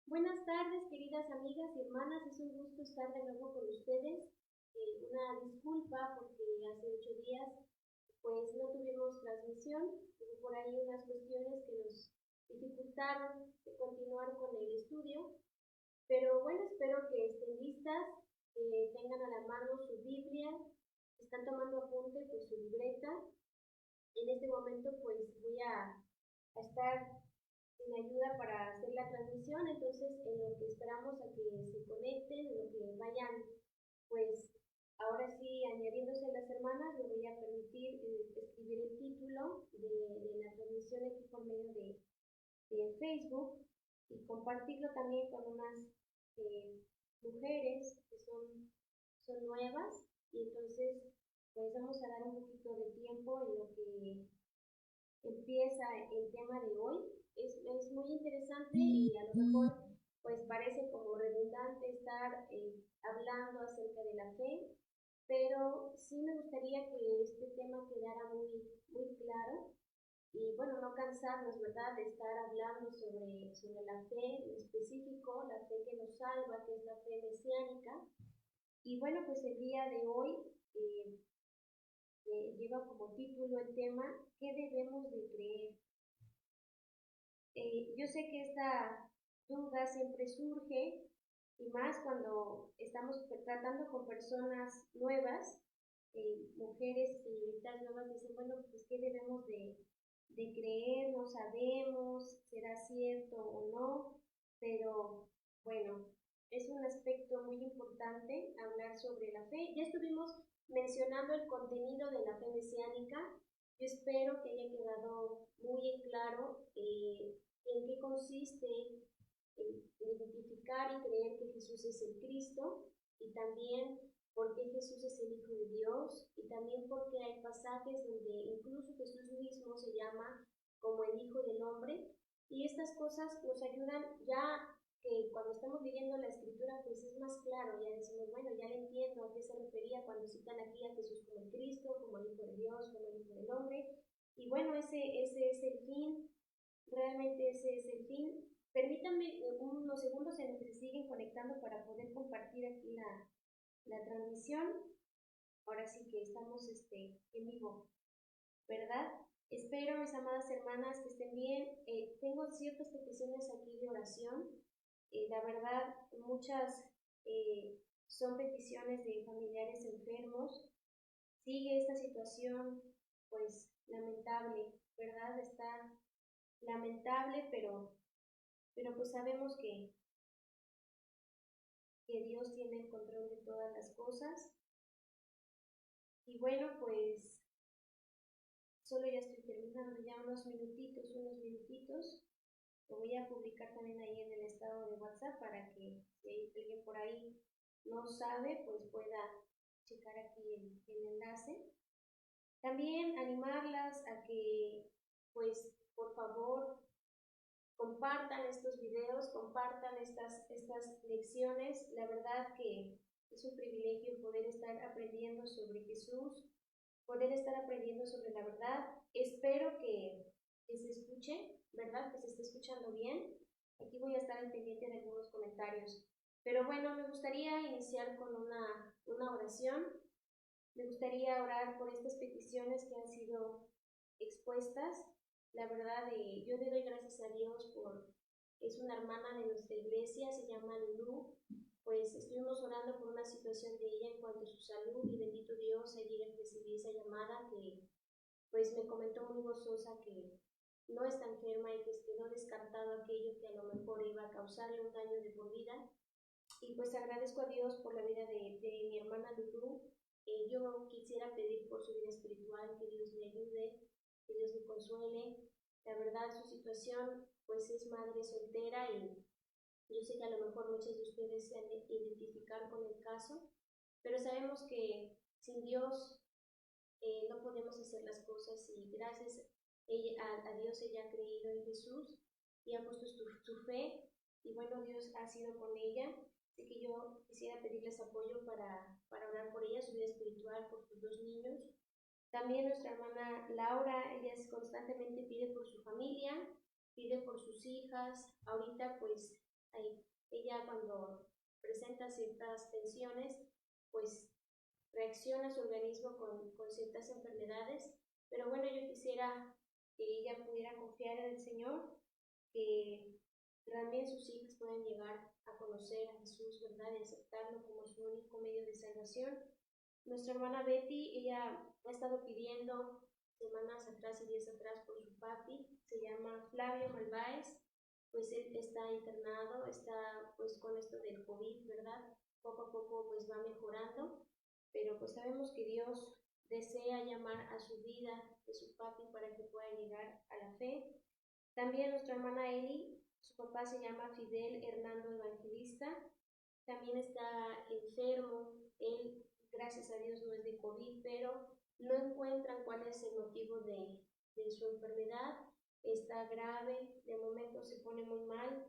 Buenas tardes, queridas amigas y hermanas. Es un gusto estar de nuevo con ustedes. Una disculpa porque hace 8 días pues no tuvimos transmisión. Hubo por ahí unas cuestiones que nos dificultaron de continuar con el estudio. Pero bueno, espero que estén listas, que tengan a la mano su Biblia, que están tomando apunte pues su libreta. En este momento pues voy a estar sin ayuda para hacer la transmisión, entonces en lo que esperamos a que se conecten, en lo que vayan, pues ahora sí añadiéndose las hermanas, me voy a permitir escribir el título de la transmisión aquí por medio de Facebook y compartirlo también con unas eh, mujeres que son nuevas y entonces pues vamos a dar un poquito de tiempo en lo que empieza el tema de hoy. Es muy interesante y a lo mejor pues parece como redundante estar hablando acerca de la fe, pero sí me gustaría que este tema quedara muy claro y bueno, no cansarnos, ¿verdad?, de estar hablando sobre la fe en específico, la fe que nos salva, que es la fe mesiánica. Y bueno, pues el día de hoy eh, lleva como título el tema, ¿qué debemos de creer? Yo sé que esta duda siempre surge y más cuando estamos tratando con personas nuevas, mujeres, señoritas nuevas, dicen, bueno, pues ¿qué debemos de creer? No sabemos, será cierto o no, pero bueno, es un aspecto muy importante hablar sobre la fe. Ya estuvimos mencionando el contenido de la fe mesiánica. Yo espero que haya quedado muy en claro en qué consiste identificar y creer que Jesús es el Cristo y también por qué Jesús es el Hijo de Dios y también porque hay pasajes donde incluso Jesús mismo se llama como el Hijo del Hombre y estas cosas nos ayudan ya que cuando estamos leyendo la escritura pues es más claro, ya decimos, bueno, ya le entiendo a qué se refería cuando citan aquí a Jesús como el Cristo, como el Hijo de Dios, como el Hijo del Hombre y bueno, ese es el fin, realmente ese es el fin. Permítanme unos segundos en los que se siguen conectando para poder compartir aquí la transmisión. Ahora sí que estamos en vivo, ¿verdad? Espero, mis amadas hermanas, que estén bien. Tengo ciertas peticiones aquí de oración. La verdad, muchas son peticiones de familiares enfermos. Sigue esta situación, pues, lamentable, ¿verdad? Está lamentable, pero pues sabemos que Dios tiene el control de todas las cosas. Y bueno, pues solo ya estoy terminando, ya unos minutitos. Lo voy a publicar también ahí en el estado de WhatsApp para que si alguien por ahí no sabe, pues pueda checar aquí el enlace. También animarlas a que, pues, por favor, compartan estos videos, compartan estas lecciones. La verdad que es un privilegio poder estar aprendiendo sobre Jesús, poder estar aprendiendo sobre la verdad. Espero que se escuche, ¿verdad? Que se esté escuchando bien. Aquí voy a estar al pendiente de algunos comentarios. Pero bueno, me gustaría iniciar con una oración. Me gustaría orar por estas peticiones que han sido expuestas. La verdad, yo le doy gracias a Dios es una hermana de nuestra iglesia, se llama Lulu. Pues estuvimos orando por una situación de ella en cuanto a su salud y bendito Dios, ayer recibí esa llamada que pues me comentó muy gozosa que no está enferma y que quedó descartado aquello que a lo mejor iba a causarle un daño de por vida. Y pues agradezco a Dios por la vida de mi hermana Lulu. Yo quisiera pedir por su vida espiritual, que Dios le ayude, que Dios le consuele. La verdad, su situación pues es madre soltera y yo sé que a lo mejor muchos de ustedes se han de identificar con el caso, pero sabemos que sin Dios no podemos hacer las cosas y gracias a Dios ella ha creído en Jesús y ha puesto su fe y bueno, Dios ha sido con ella. Así que yo quisiera pedirles apoyo para orar por ella, su vida espiritual, por sus 2 niños. También nuestra hermana Laura, ella constantemente pide por su familia, pide por sus hijas. Ahorita pues ella cuando presenta ciertas tensiones, pues reacciona su organismo con ciertas enfermedades. Pero bueno, yo quisiera que ella pudiera confiar en el Señor, que también sus hijas puedan llegar a conocer a Jesús, ¿verdad? Y aceptarlo como su único medio de salvación. Nuestra hermana Betty, ella ha estado pidiendo semanas atrás y días atrás por su papi, se llama Flavio Malváez, pues él está internado, está pues con esto del COVID, ¿verdad? Poco a poco pues va mejorando, pero pues sabemos que Dios desea llamar a su vida de su papi para que pueda llegar a la fe. También nuestra hermana Eli, su papá se llama Fidel Hernando Evangelista, también está enfermo, él gracias a Dios no es de COVID, pero no encuentran cuál es el motivo de su enfermedad, está grave, de momento se pone muy mal,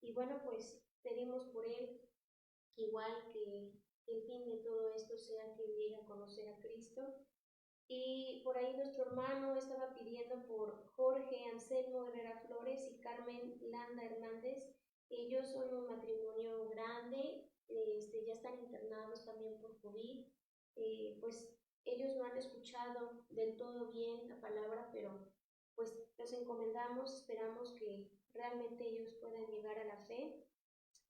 y bueno, pues pedimos por él, igual que el fin de todo esto sea que llegue a conocer a Cristo. Y por ahí nuestro hermano estaba pidiendo por Jorge Anselmo Herrera Flores y Carmen Landa Hernández. Ellos son un matrimonio grande, ya están internados también por COVID. Pues ellos no han escuchado del todo bien la palabra, pero pues los encomendamos, esperamos que realmente ellos puedan llegar a la fe.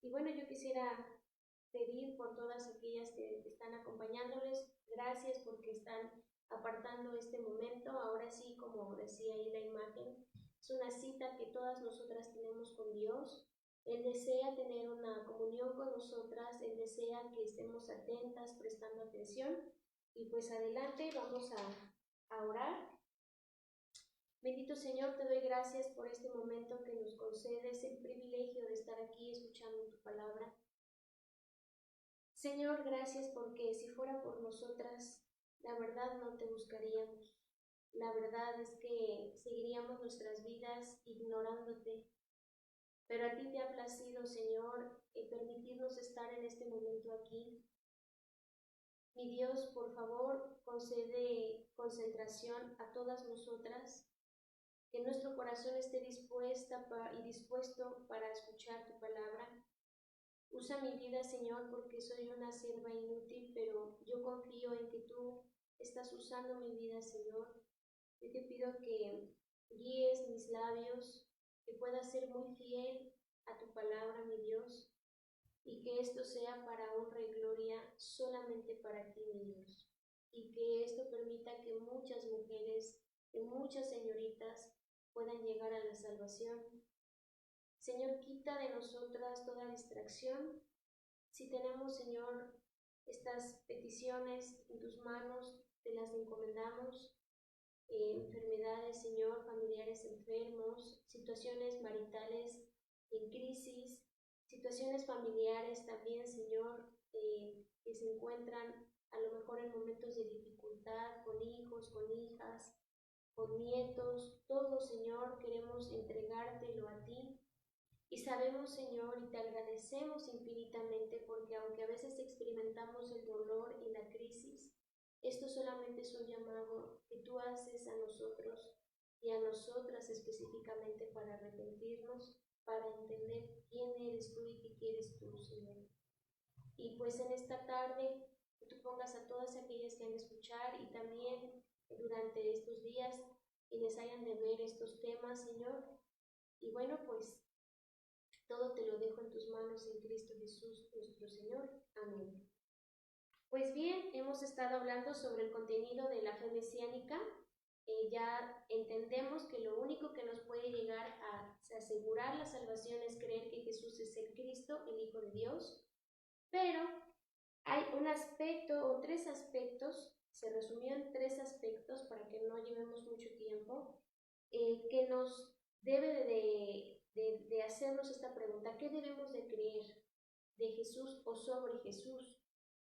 Y bueno, yo quisiera pedir por todas aquellas que están acompañándoles, gracias porque están apartando este momento. Ahora sí, como decía ahí la imagen, es una cita que todas nosotras tenemos con Dios. Él desea tener una comunión con nosotras, Él desea que estemos atentas, prestando atención. Y pues adelante, vamos a orar. Bendito Señor, te doy gracias por este momento que nos concedes, el privilegio de estar aquí escuchando tu palabra. Señor, gracias porque si fuera por nosotras, la verdad no te buscaríamos. La verdad es que seguiríamos nuestras vidas ignorándote. Pero a ti te ha placido, Señor, permitirnos estar en este momento aquí. Mi Dios, por favor, concede concentración a todas nosotras, que nuestro corazón esté dispuesto para escuchar tu palabra. Usa mi vida, Señor, porque soy una sierva inútil, pero yo confío en que tú estás usando mi vida, Señor. Yo te pido que guíes mis labios, que pueda ser muy fiel a tu palabra, mi Dios, y que esto sea para honra y gloria solamente para ti, mi Dios. Y que esto permita que muchas mujeres, que muchas señoritas puedan llegar a la salvación. Señor, quita de nosotras toda distracción. Si tenemos, Señor, estas peticiones en tus manos, te las encomendamos. Enfermedades, Señor, familiares enfermos, situaciones maritales en crisis, situaciones familiares también, Señor, que se encuentran a lo mejor en momentos de dificultad, con hijos, con hijas, con nietos. Todo, Señor, queremos entregártelo a ti. Y sabemos, Señor, y te agradecemos infinitamente porque aunque a veces experimentamos el dolor y la crisis, esto solamente es un llamado que tú haces a nosotros y a nosotras específicamente para arrepentirnos, para entender quién eres tú y qué quieres tú, Señor. Y pues en esta tarde, que tú pongas a todas aquellas que han de escuchar y también durante estos días quienes hayan de ver estos temas, Señor. Y bueno, pues todo te lo dejo en tus manos en Cristo Jesús, nuestro Señor. Amén. Pues bien, hemos estado hablando sobre el contenido de la fe mesiánica. Ya entendemos que lo único que nos puede llegar a asegurar la salvación es creer que Jesús es el Cristo, el Hijo de Dios. Pero hay un aspecto o tres aspectos, se resumió en tres aspectos para que no llevemos mucho tiempo, que nos debe de hacernos esta pregunta: ¿qué debemos de creer de Jesús o sobre Jesús?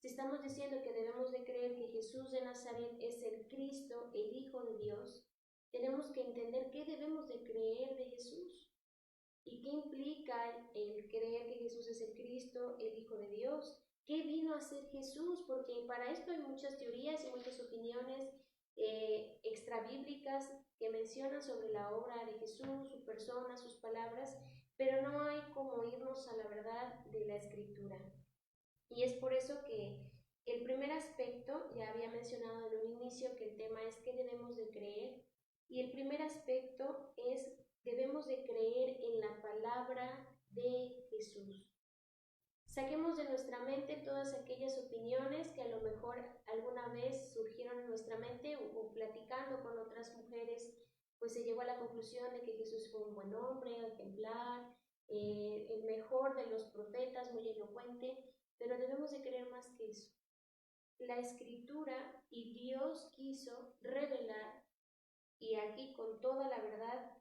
Si estamos diciendo que debemos de creer que Jesús de Nazaret es el Cristo, el Hijo de Dios, tenemos que entender qué debemos de creer de Jesús y qué implica el creer que Jesús es el Cristo, el Hijo de Dios. ¿Qué vino a hacer Jesús? Porque para esto hay muchas teorías y muchas opiniones extrabíblicas que mencionan sobre la obra de Jesús, su persona, sus palabras, pero no hay como irnos a la verdad de la Escritura. Y es por eso que el primer aspecto, ya había mencionado en un inicio que el tema es qué debemos de creer, y el primer aspecto es debemos de creer en la palabra de Jesús. Saquemos de nuestra mente todas aquellas opiniones que a lo mejor alguna vez surgieron en nuestra mente o platicando con otras mujeres, pues se llegó a la conclusión de que Jesús fue un buen hombre, ejemplar, el mejor de los profetas, muy elocuente, pero debemos de creer más que eso. La Escritura y Dios quiso revelar, y aquí con toda la verdad,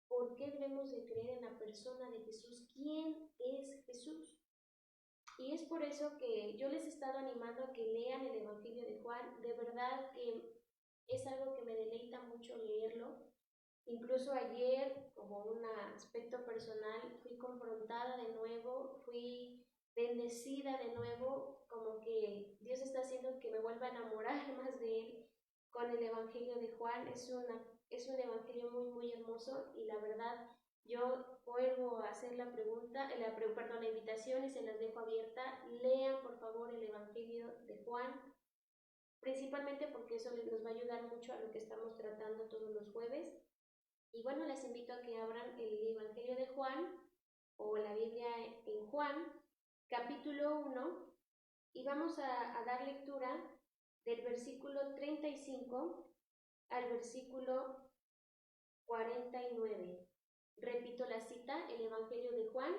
por qué debemos de creer en la persona de Jesús. ¿Quién es Jesús? Y es por eso que yo les he estado animando a que lean el Evangelio de Juan. De verdad que es algo que me deleita mucho leerlo. Incluso ayer, como un aspecto personal, fui confrontada de nuevo, fui bendecida de nuevo, como que Dios está haciendo que me vuelva a enamorar más de Él con el Evangelio de Juan. Es un evangelio muy, muy hermoso, y la verdad yo vuelvo a hacer la pregunta, la invitación, y se las dejo abierta. Lean por favor el Evangelio de Juan, principalmente porque eso nos va a ayudar mucho a lo que estamos tratando todos los jueves. Y bueno, les invito a que abran el Evangelio de Juan o la Biblia en Juan, capítulo 1, y vamos a dar lectura del versículo 35 al versículo 49. Repito la cita, el Evangelio de Juan,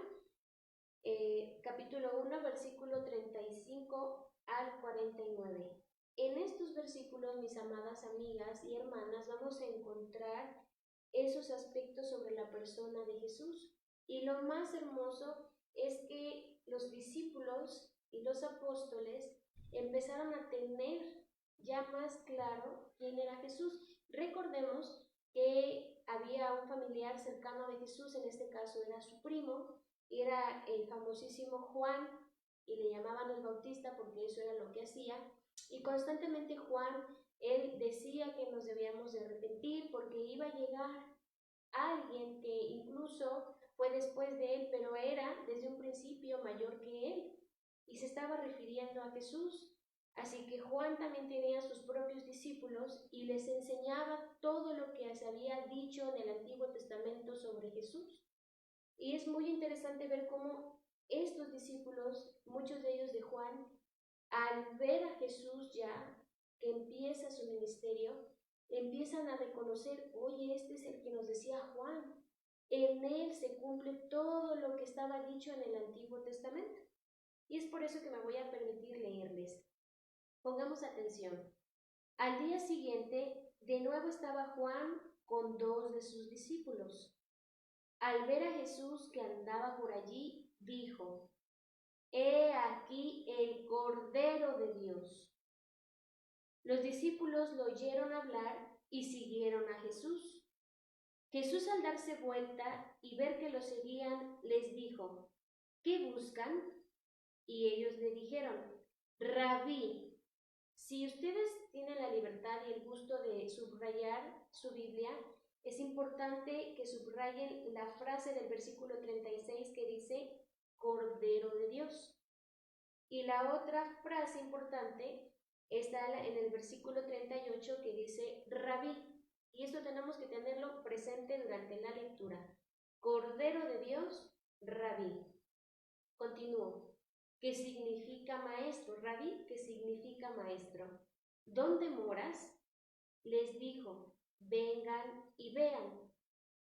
capítulo 1, versículo 35 al 49. En estos versículos, mis amadas amigas y hermanas, vamos a encontrar esos aspectos sobre la persona de Jesús. Y lo más hermoso es que los discípulos y los apóstoles empezaron a tener ya más claro quién era Jesús. Recordemos que había un familiar cercano de Jesús, en este caso era su primo, y era el famosísimo Juan, y le llamaban el Bautista porque eso era lo que hacía. Y constantemente Juan, él decía que nos debíamos de arrepentir porque iba a llegar alguien que incluso fue después de él, pero era desde un principio mayor que él, y se estaba refiriendo a Jesús. Así que Juan también tenía sus propios discípulos y les enseñaba todo lo que se había dicho en el Antiguo Testamento sobre Jesús. Y es muy interesante ver cómo estos discípulos, muchos de ellos de Juan, al ver a Jesús ya que empieza su ministerio, empiezan a reconocer, oye, este es el que nos decía Juan. En él se cumple todo lo que estaba dicho en el Antiguo Testamento. Y es por eso que me voy a permitir leerles. Pongamos atención. Al día siguiente, de nuevo estaba Juan con 2 de sus discípulos. Al ver a Jesús que andaba por allí, dijo: He aquí el Cordero de Dios. Los discípulos lo oyeron hablar y siguieron a Jesús. Jesús, al darse vuelta y ver que lo seguían, les dijo: ¿Qué buscan? Y ellos le dijeron: Rabí. Si ustedes tienen la libertad y el gusto de subrayar su Biblia, es importante que subrayen la frase del versículo 36 que dice Cordero de Dios. Y la otra frase importante está en el versículo 38 que dice Rabí. Y esto tenemos que tenerlo presente durante la lectura. Cordero de Dios, Rabí. Continúo. ¿Qué significa maestro? Rabí, ¿qué significa maestro? ¿Dónde moras? Les dijo: vengan y vean.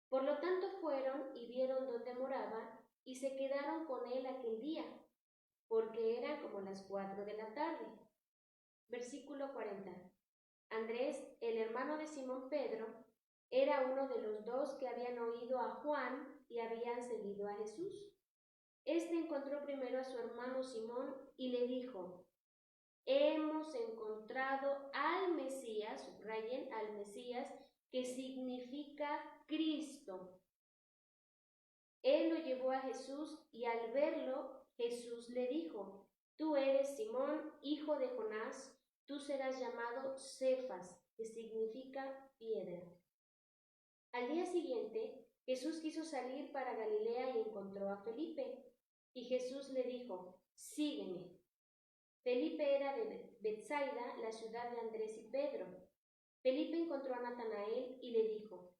Por lo tanto fueron y vieron dónde moraba, y se quedaron con él aquel día, porque eran como las 4 de la tarde. Versículo 40. Andrés, el hermano de Simón Pedro, era uno de los 2 que habían oído a Juan y habían seguido a Jesús. Este encontró primero a su hermano Simón y le dijo: hemos encontrado al Mesías, subrayen al Mesías, que significa Cristo. Él lo llevó a Jesús y al verlo, Jesús le dijo: tú eres Simón, hijo de Jonás, tú serás llamado Cefas, que significa piedra. Al día siguiente, Jesús quiso salir para Galilea y encontró a Felipe. Y Jesús le dijo, sígueme. Felipe era de Betsaida, la ciudad de Andrés y Pedro. Felipe encontró a Natanael y le dijo,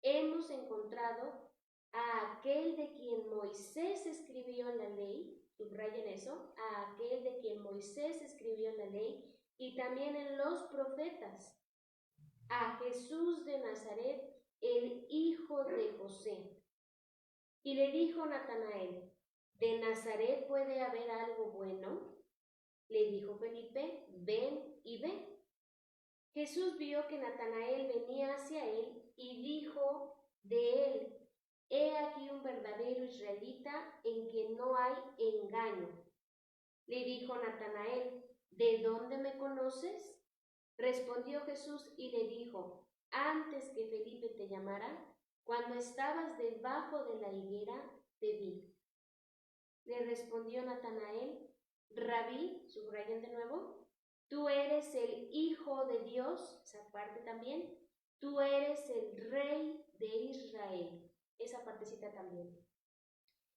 hemos encontrado a aquel de quien Moisés escribió en la ley, subrayen eso, a aquel de quien Moisés escribió en la ley y también en los profetas, a Jesús de Nazaret, el hijo de José. Y le dijo Natanael, ¿de Nazaret puede haber algo bueno? Le dijo Felipe, ven y ve. Jesús vio que Natanael venía hacia él y dijo de él, he aquí un verdadero israelita en quien no hay engaño. Le dijo Natanael, ¿de dónde me conoces? Respondió Jesús y le dijo, antes que Felipe te llamara, cuando estabas debajo de la higuera, te vi. Le respondió Natanael, Rabí, subrayen de nuevo, tú eres el Hijo de Dios, esa parte también, tú eres el Rey de Israel, esa partecita también.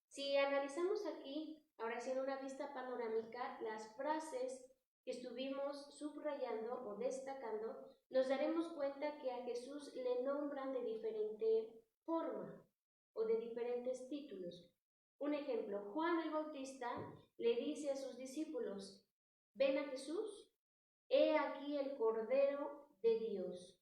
Si analizamos aquí, ahora sí en una vista panorámica, las frases que estuvimos subrayando o destacando, nos daremos cuenta que a Jesús le nombran de diferente forma o de diferentes títulos. Un ejemplo, Juan el Bautista le dice a sus discípulos, ¿ven a Jesús? He aquí el Cordero de Dios.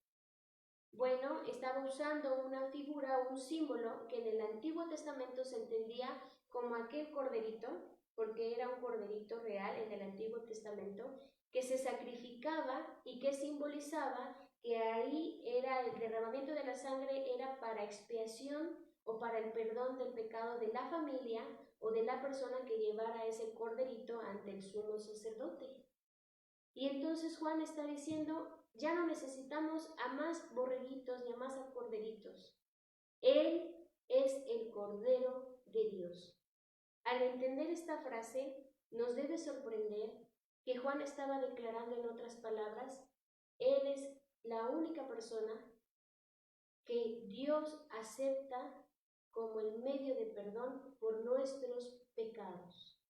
Bueno, estaba usando una figura, un símbolo que en el Antiguo Testamento se entendía como aquel corderito, porque era un corderito real en el Antiguo Testamento, que se sacrificaba y que simbolizaba que ahí era el derramamiento de la sangre, era para expiación o para el perdón del pecado de la familia o de la persona que llevara ese corderito ante el sumo sacerdote. Y entonces Juan está diciendo, ya no necesitamos a más borreguitos ni a más corderitos. Él es el Cordero de Dios. Al entender esta frase, nos debe sorprender que Juan estaba declarando en otras palabras, Él es la única persona que Dios acepta como el medio de perdón por nuestros pecados.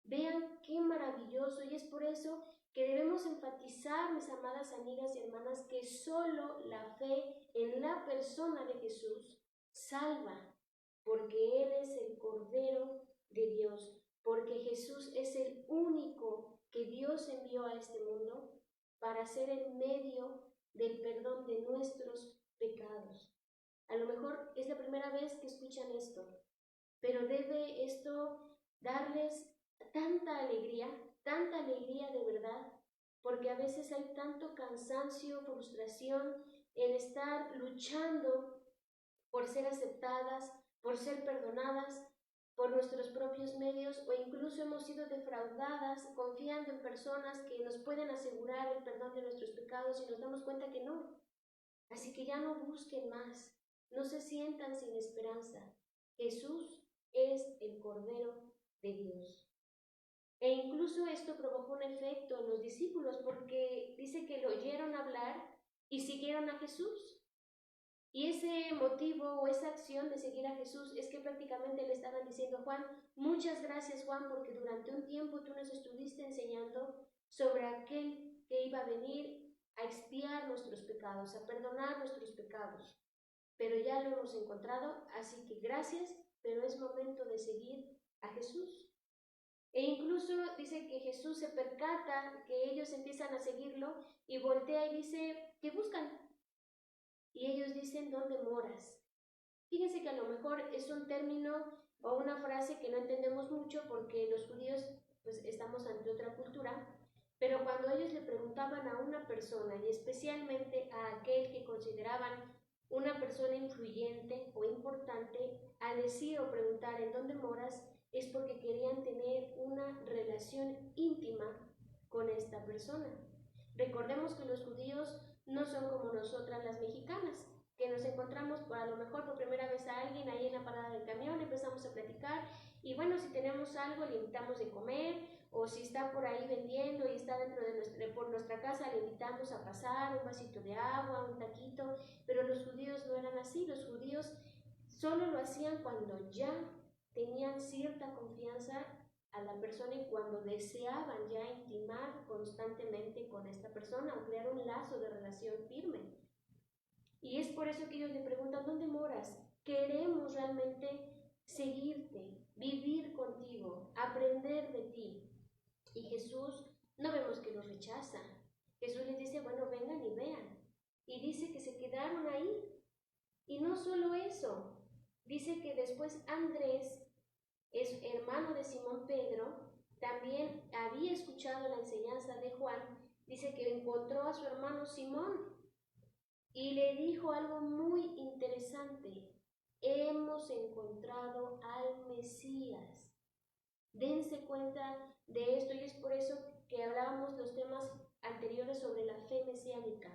Vean qué maravilloso, y es por eso que debemos enfatizar, mis amadas amigas y hermanas, que solo la fe en la persona de Jesús salva, porque Él es el Cordero de Dios, porque Jesús es el único que Dios envió a este mundo para ser el medio del perdón de nuestros pecados. A lo mejor es la primera vez que escuchan esto, pero debe esto darles tanta alegría de verdad, porque a veces hay tanto cansancio, frustración en estar luchando por ser aceptadas, por ser perdonadas por nuestros propios medios, o incluso hemos sido defraudadas confiando en personas que nos pueden asegurar el perdón de nuestros pecados y nos damos cuenta que no. Así que ya no busquen más, no se sientan sin esperanza. Jesús es el Cordero de Dios. E incluso esto provocó un efecto en los discípulos, porque dice que lo oyeron hablar y siguieron a Jesús. Y ese motivo o esa acción de seguir a Jesús es que prácticamente le estaban diciendo a Juan, muchas gracias Juan, porque durante un tiempo tú nos estuviste enseñando sobre aquel que iba a venir a expiar nuestros pecados, a perdonar nuestros pecados. Pero ya lo hemos encontrado, así que gracias, pero es momento de seguir a Jesús. E incluso dice que Jesús se percata que ellos empiezan a seguirlo y voltea y dice, ¿qué buscan? Y ellos dicen, ¿dónde moras? Fíjense que a lo mejor es un término o una frase que no entendemos mucho porque los judíos pues estamos ante otra cultura, pero cuando ellos le preguntaban a una persona y especialmente a aquel que consideraban una persona influyente o importante, al decir o preguntar en dónde moras, es porque querían tener una relación íntima con esta persona. Recordemos que los judíos no son como nosotras las mexicanas, que nos encontramos a lo mejor por primera vez a alguien ahí en la parada del camión, empezamos a platicar y bueno, si tenemos algo le invitamos de comer, o si está por ahí vendiendo y está dentro de por nuestra casa le invitamos a pasar un vasito de agua, un taquito, pero los judíos no eran así. Los judíos solo lo hacían cuando ya tenían cierta confianza a la persona y cuando deseaban ya intimar constantemente con esta persona o crear un lazo de relación firme. Y es por eso que ellos le preguntan, ¿dónde moras? Queremos realmente seguirte, vivir contigo, aprender de ti. Y Jesús, no vemos que los rechaza. Jesús les dice, bueno, vengan y vean. Y dice que se quedaron ahí. Y no solo eso, dice que después Andrés, es hermano de Simón Pedro, también había escuchado la enseñanza de Juan. Dice que encontró a su hermano Simón y le dijo algo muy interesante. Hemos encontrado al Mesías. Dense cuenta de esto y es por eso que hablábamos los temas anteriores sobre la fe mesiánica.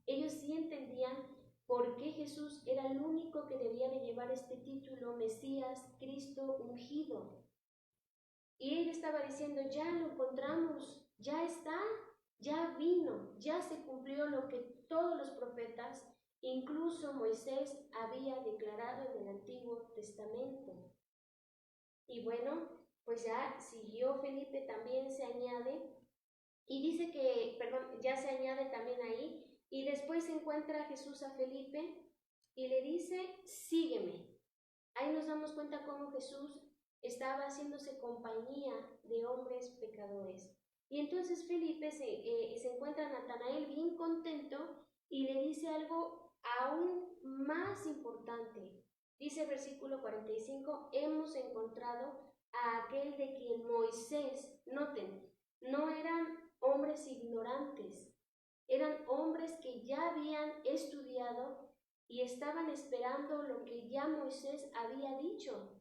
Ellos sí entendían por qué Jesús era el único que debía de llevar este título, Mesías, Cristo ungido. Y él estaba diciendo, ya lo encontramos, ya está, ya vino, ya se cumplió lo que todos los profetas, incluso Moisés, había declarado en el Antiguo Testamento. Y bueno, pues ya siguió Felipe, también se añade, y dice que, ya se añade también ahí, y después encuentra a Jesús a Felipe y le dice, sígueme. Ahí nos damos cuenta cómo Jesús estaba haciéndose compañía de hombres pecadores. Y entonces Felipe se encuentra a Natanael bien contento y le dice algo aún más importante. Dice el versículo 45, hemos encontrado a aquel de quien Moisés, noten, no eran hombres ignorantes, eran hombres que ya habían estudiado y estaban esperando lo que ya Moisés había dicho,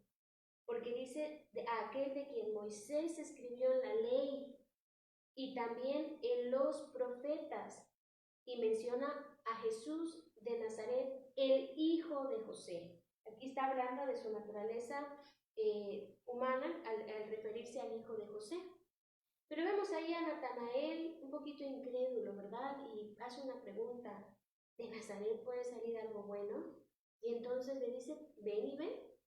porque dice aquel de quien Moisés escribió en la ley y también en los profetas, y menciona a Jesús de Nazaret, el hijo de José. Aquí está hablando de su naturaleza humana al referirse al hijo de José. Pero vemos ahí a Natanael un poquito incrédulo, ¿verdad? Y hace una pregunta, ¿de Nazaret puede salir algo bueno? Y entonces le dice, ven y ve.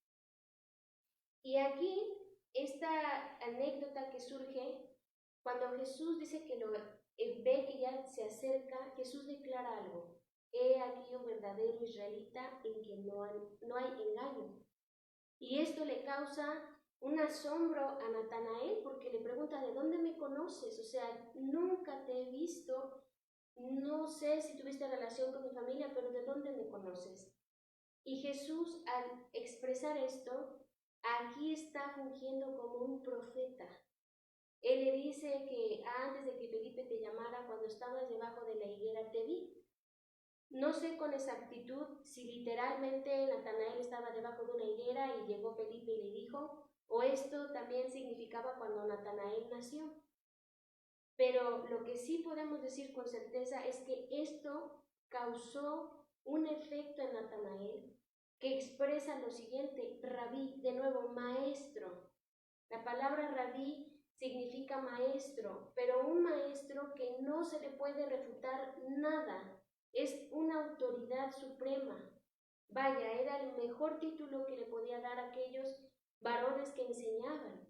Y aquí, esta anécdota que surge, cuando Jesús dice que ve que ya se acerca, Jesús declara algo. He aquí un verdadero israelita en quien no hay engaño. Y esto le causa un asombro a Natanael porque le pregunta, ¿de dónde me conoces? O sea, nunca te he visto, no sé si tuviste relación con mi familia, pero ¿de dónde me conoces? Y Jesús, al expresar esto, aquí está fungiendo como un profeta. Él le dice que antes de que Felipe te llamara, cuando estabas debajo de la higuera, te vi. No sé con exactitud si literalmente Natanael estaba debajo de una higuera y llegó Felipe y le dijo, o esto también significaba cuando Natanael nació. Pero lo que sí podemos decir con certeza es que esto causó un efecto en Natanael que expresa lo siguiente, rabí, de nuevo, maestro. La palabra rabí significa maestro, pero un maestro que no se le puede refutar nada. Es una autoridad suprema. Vaya, era el mejor título que le podía dar a aquellos varones que enseñaban.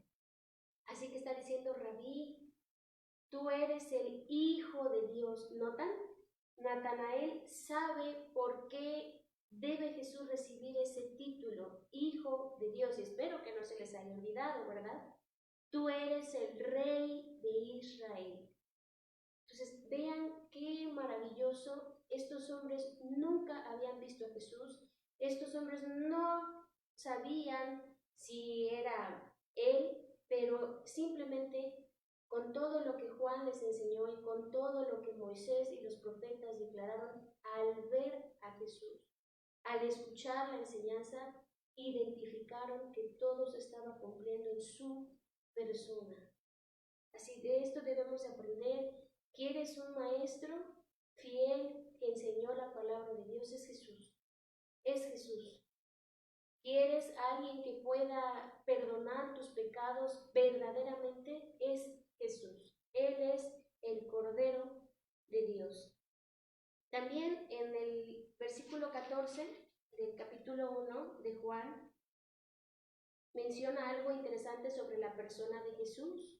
Así que está diciendo, Rabí, tú eres el Hijo de Dios. ¿Notan? Natanael sabe por qué debe Jesús recibir ese título, Hijo de Dios. Y espero que no se les haya olvidado, ¿verdad? Tú eres el Rey de Israel. Entonces, vean qué maravilloso. Estos hombres nunca habían visto a Jesús. Estos hombres no sabían si era él, pero simplemente con todo lo que Juan les enseñó y con todo lo que Moisés y los profetas declararon, al ver a Jesús, al escuchar la enseñanza, identificaron que todo se estaba cumpliendo en su persona. Así de esto debemos aprender. ¿Quieres un maestro fiel que enseñó la palabra de Dios? Es Jesús. Es Jesús. ¿Quieres alguien que pueda perdonar tus pecados verdaderamente? Es Jesús. Él es el Cordero de Dios. También en el versículo 14 del capítulo 1 de Juan menciona algo interesante sobre la persona de Jesús.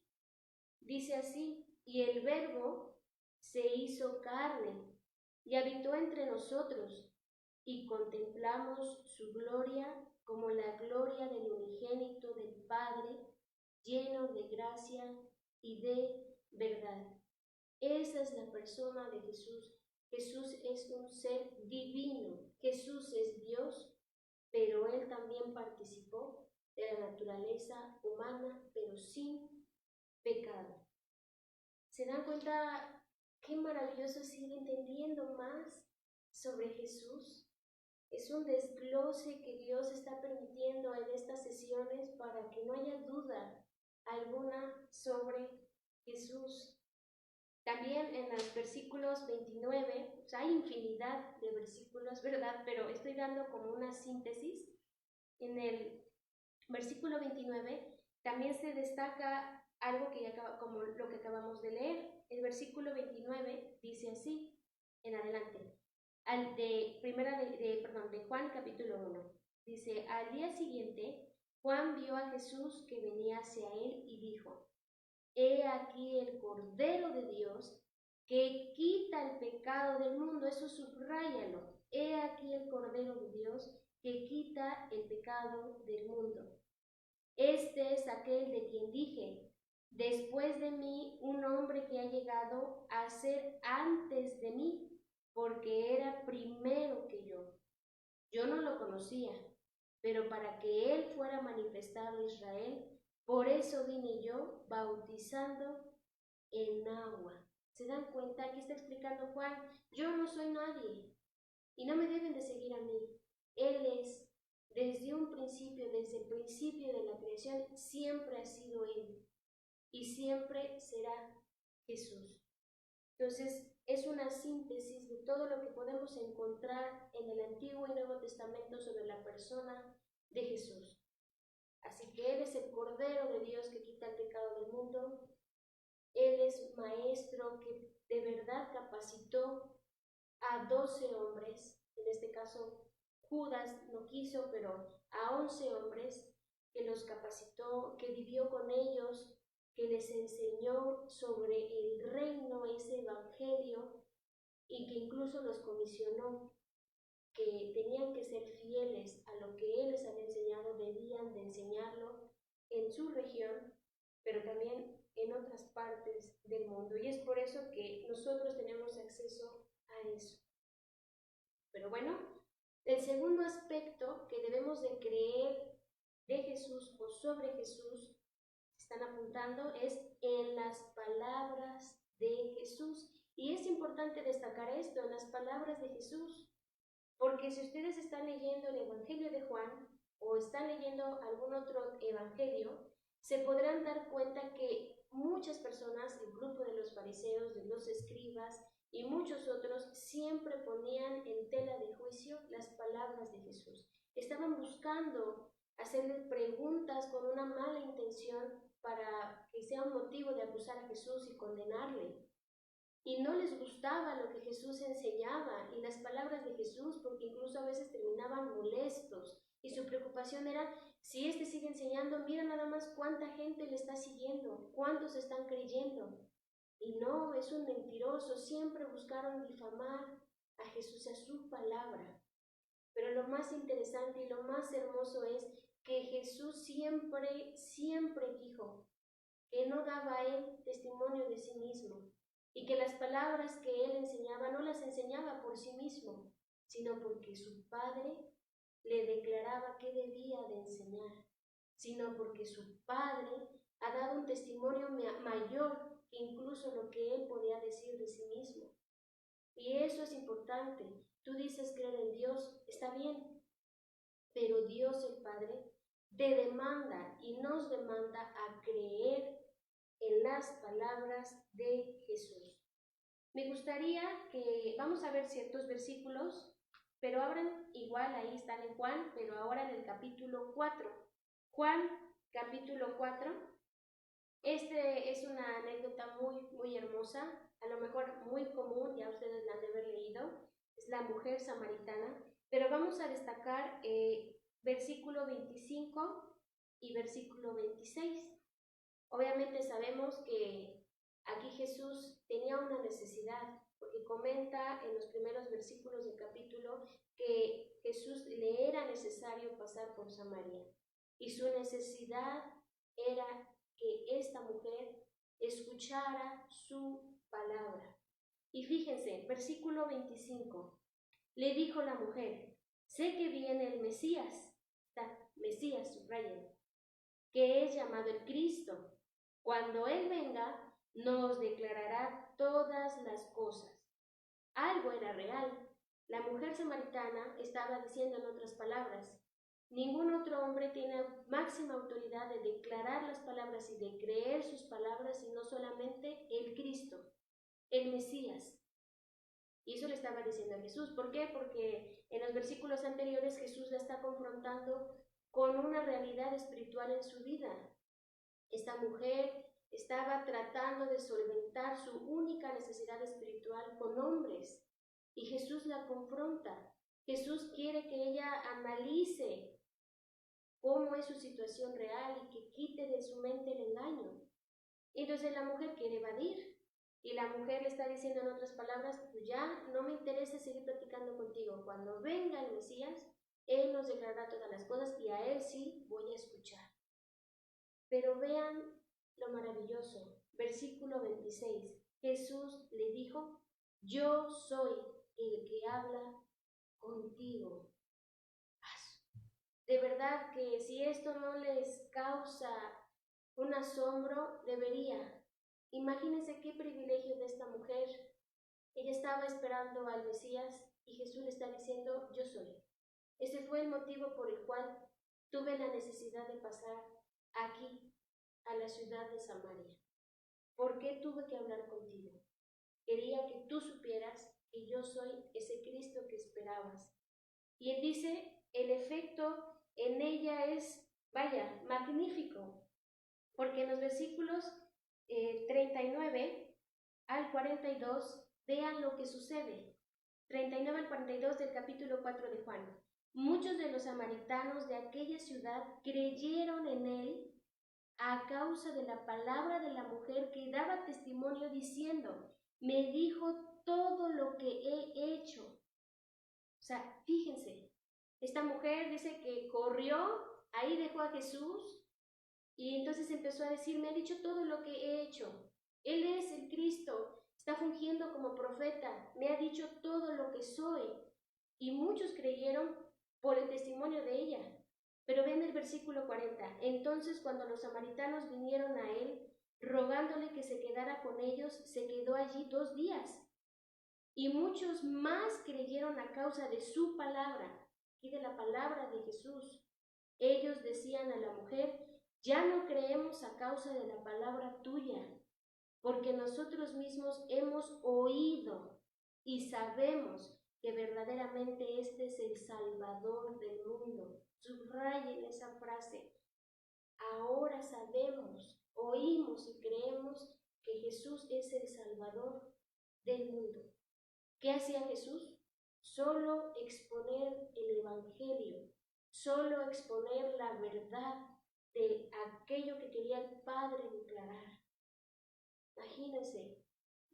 Dice así: y el Verbo se hizo carne y habitó entre nosotros, y contemplamos su gloria como la gloria del unigénito del Padre, lleno de gracia y de verdad. Esa es la persona de Jesús. Jesús es un ser divino. Jesús es Dios, pero Él también participó de la naturaleza humana, pero sin pecado. ¿Se dan cuenta qué maravilloso es ir entendiendo más sobre Jesús? Es un desglose que Dios está permitiendo en estas sesiones para que no haya duda alguna sobre Jesús. También en los versículos 29, o sea, hay infinidad de versículos, ¿verdad? Pero estoy dando como una síntesis. En el versículo 29 también se destaca algo que ya como lo que acabamos de leer. El versículo 29 dice así, en adelante, de Juan capítulo 1. Dice: al día siguiente, Juan vio a Jesús que venía hacia él y dijo: he aquí el Cordero de Dios que quita el pecado del mundo. Eso subráyalo. He aquí el Cordero de Dios que quita el pecado del mundo. Este es aquel de quien dije: después de mí un hombre que ha llegado a ser antes de mí, porque era primero que yo. Yo no lo conocía, pero para que él fuera manifestado a Israel, por eso vine yo bautizando en agua. ¿Se dan cuenta? Aquí está explicando Juan: yo no soy nadie y no me deben de seguir a mí. Él es, desde un principio, desde el principio de la creación, siempre ha sido Él y siempre será Jesús. Entonces, es una síntesis de todo lo que podemos encontrar en el Antiguo y Nuevo Testamento sobre la persona de Jesús. Así que Él es el Cordero de Dios que quita el pecado del mundo. Él es maestro que de verdad capacitó a 12 hombres, en este caso Judas no quiso, pero a 11 hombres que los capacitó, que vivió con ellos, que les enseñó sobre el reino, ese evangelio, y que incluso los comisionó, que tenían que ser fieles a lo que él les había enseñado, debían de enseñarlo en su región, pero también en otras partes del mundo. Y es por eso que nosotros tenemos acceso a eso. Pero bueno, el segundo aspecto que debemos de creer de Jesús o sobre Jesús, están apuntando, es en las palabras de Jesús. Y es importante destacar esto, en las palabras de Jesús, porque si ustedes están leyendo el Evangelio de Juan o están leyendo algún otro evangelio, se podrán dar cuenta que muchas personas, el grupo de los fariseos, de los escribas y muchos otros, siempre ponían en tela de juicio las palabras de Jesús. Estaban buscando hacerle preguntas con una mala intención para que sea un motivo de acusar a Jesús y condenarle. Y no les gustaba lo que Jesús enseñaba y las palabras de Jesús, porque incluso a veces terminaban molestos. Y su preocupación era: si este sigue enseñando, mira nada más cuánta gente le está siguiendo, cuántos están creyendo. Y no, es un mentiroso. Siempre buscaron difamar a Jesús, a su palabra. Pero lo más interesante y lo más hermoso es que Jesús siempre dijo que no daba a él testimonio de sí mismo, y que las palabras que él enseñaba no las enseñaba por sí mismo, sino porque su Padre le declaraba qué debía de enseñar, sino porque su Padre ha dado un testimonio mayor que incluso lo que él podía decir de sí mismo. Y eso es importante. Tú dices creer en Dios, está bien, pero Dios el Padre te demanda y nos demanda a creer en las palabras de Jesús. Me gustaría que vamos a ver ciertos versículos, pero abran igual, ahí están en Juan, pero ahora en el capítulo 4. Juan, capítulo 4. Este es una anécdota muy hermosa, a lo mejor muy común, ya ustedes la han de haber leído. Es la mujer samaritana, Pero vamos a destacar versículo 25 y versículo 26. Obviamente sabemos que aquí Jesús tenía una necesidad, porque comenta en los primeros versículos del capítulo que Jesús le era necesario pasar por Samaria. Y su necesidad era que esta mujer escuchara su palabra. Y fíjense, versículo 25. Le dijo la mujer: sé que viene el Mesías, Mesías, subrayen, que es llamado el Cristo. Cuando Él venga, nos declarará todas las cosas. Algo era real. La mujer samaritana estaba diciendo en otras palabras: ningún otro hombre tiene máxima autoridad de declarar las palabras y de creer sus palabras, sino solamente el Cristo, el Mesías. Y eso le estaba diciendo a Jesús. ¿Por qué? Porque en los versículos anteriores Jesús la está confrontando con una realidad espiritual en su vida. Esta mujer estaba tratando de solventar su única necesidad espiritual con hombres. Y Jesús la confronta. Jesús quiere que ella analice cómo es su situación real y que quite de su mente el engaño. Entonces la mujer quiere evadir. Y la mujer le está diciendo en otras palabras: pues ya no me interesa seguir platicando contigo. Cuando venga el Mesías, Él nos declarará todas las cosas y a Él sí voy a escuchar. Pero vean lo maravilloso. Versículo 26. Jesús le dijo: yo soy el que habla contigo. De verdad que si esto no les causa un asombro, debería. Imagínense qué privilegio de esta mujer. Ella estaba esperando al Mesías y Jesús le está diciendo: yo soy. Ese fue el motivo por el cual tuve la necesidad de pasar aquí, a la ciudad de Samaria. ¿Por qué tuve que hablar contigo? Quería que tú supieras que yo soy ese Cristo que esperabas. Y él dice, el efecto en ella es, vaya, magnífico, porque en los versículos 39 al 42, vean lo que sucede. 39 al 42 del capítulo 4 de Juan. Muchos de los samaritanos de aquella ciudad creyeron en él a causa de la palabra de la mujer que daba testimonio diciendo: me dijo todo lo que he hecho. O sea, fíjense, esta mujer dice que corrió, ahí dejó a Jesús y entonces empezó a decir: me ha dicho todo lo que he hecho. Él es el Cristo, está fungiendo como profeta, me ha dicho todo lo que soy. Y muchos creyeron por el testimonio de ella. Pero ven el versículo 40. Entonces, cuando los samaritanos vinieron a él, rogándole que se quedara con ellos, se quedó allí 2 días. Y muchos más creyeron a causa de su palabra y de la palabra de Jesús. Ellos decían a la mujer: ya no creemos a causa de la palabra tuya, porque nosotros mismos hemos oído y sabemos que verdaderamente este es el Salvador del mundo. Subrayen esa frase. Ahora sabemos, oímos y creemos que Jesús es el Salvador del mundo. ¿Qué hacía Jesús? Solo exponer el Evangelio, solo exponer la verdad de aquello que quería el Padre declarar. Imagínense,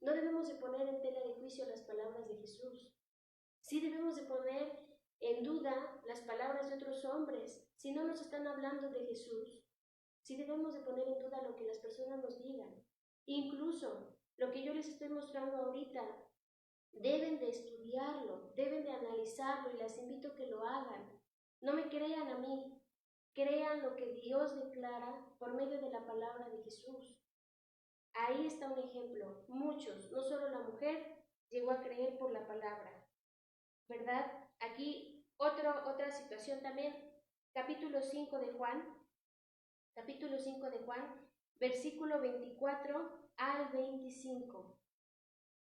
no debemos de poner en tela de juicio las palabras de Jesús. Sí debemos de poner en duda las palabras de otros hombres. Si no nos están hablando de Jesús, sí debemos de poner en duda lo que las personas nos digan. Incluso lo que yo les estoy mostrando ahorita, deben de estudiarlo, deben de analizarlo y les invito a que lo hagan. No me crean a mí, crean lo que Dios declara por medio de la palabra de Jesús. Ahí está un ejemplo. Muchos, no solo la mujer, llegó a creer por la palabra, ¿verdad? Aquí otra situación también, capítulo 5 de Juan, versículo 24 al 25.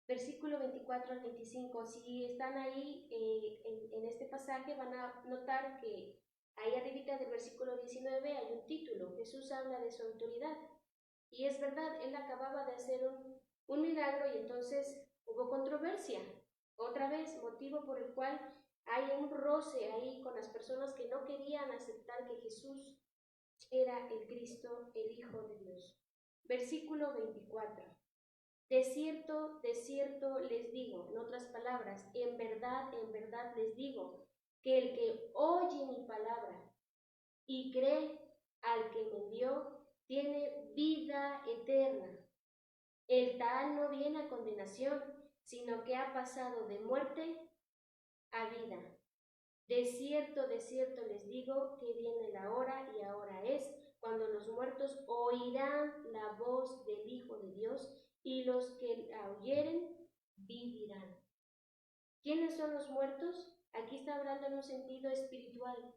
Versículo 24 al 25. Si están ahí en este pasaje, van a notar que ahí arribita del versículo 19 hay un título. Jesús habla de su autoridad. Y es verdad, él acababa de hacer un milagro y entonces hubo controversia. Otra vez, motivo por el cual hay un roce ahí con las personas que no querían aceptar que Jesús era el Cristo, el Hijo de Dios. Versículo 24. De cierto les digo, en otras palabras, en verdad les digo, que el que oye mi palabra y cree al que me envió, tiene vida eterna. El tal no viene a condenación, sino que ha pasado de muerte a vida. De cierto les digo que viene la hora, y ahora es, cuando los muertos oirán la voz del Hijo de Dios, y los que la oyeren vivirán. ¿Quiénes son los muertos? Aquí está hablando en un sentido espiritual.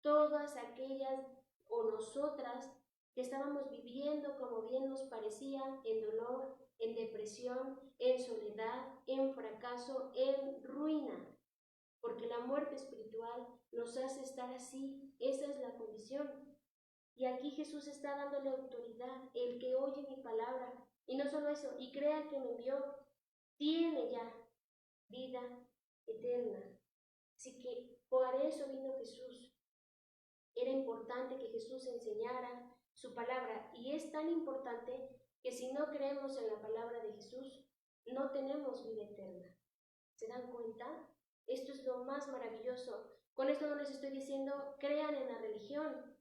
Todas aquellas o nosotras que estábamos viviendo como bien nos parecía, en dolor, en depresión, en soledad, en fracaso, en ruina. Porque la muerte espiritual nos hace estar así, esa es la condición. Y aquí Jesús está dándole autoridad, el que oye mi palabra, y no solo eso, y crea que me envió, tiene ya vida eterna. Así que por eso vino Jesús. Era importante que Jesús enseñara su palabra, y es tan importante que si no creemos en la palabra de Jesús, no tenemos vida eterna. ¿Se dan cuenta? Esto es lo más maravilloso. Con esto no les estoy diciendo crean en la religión,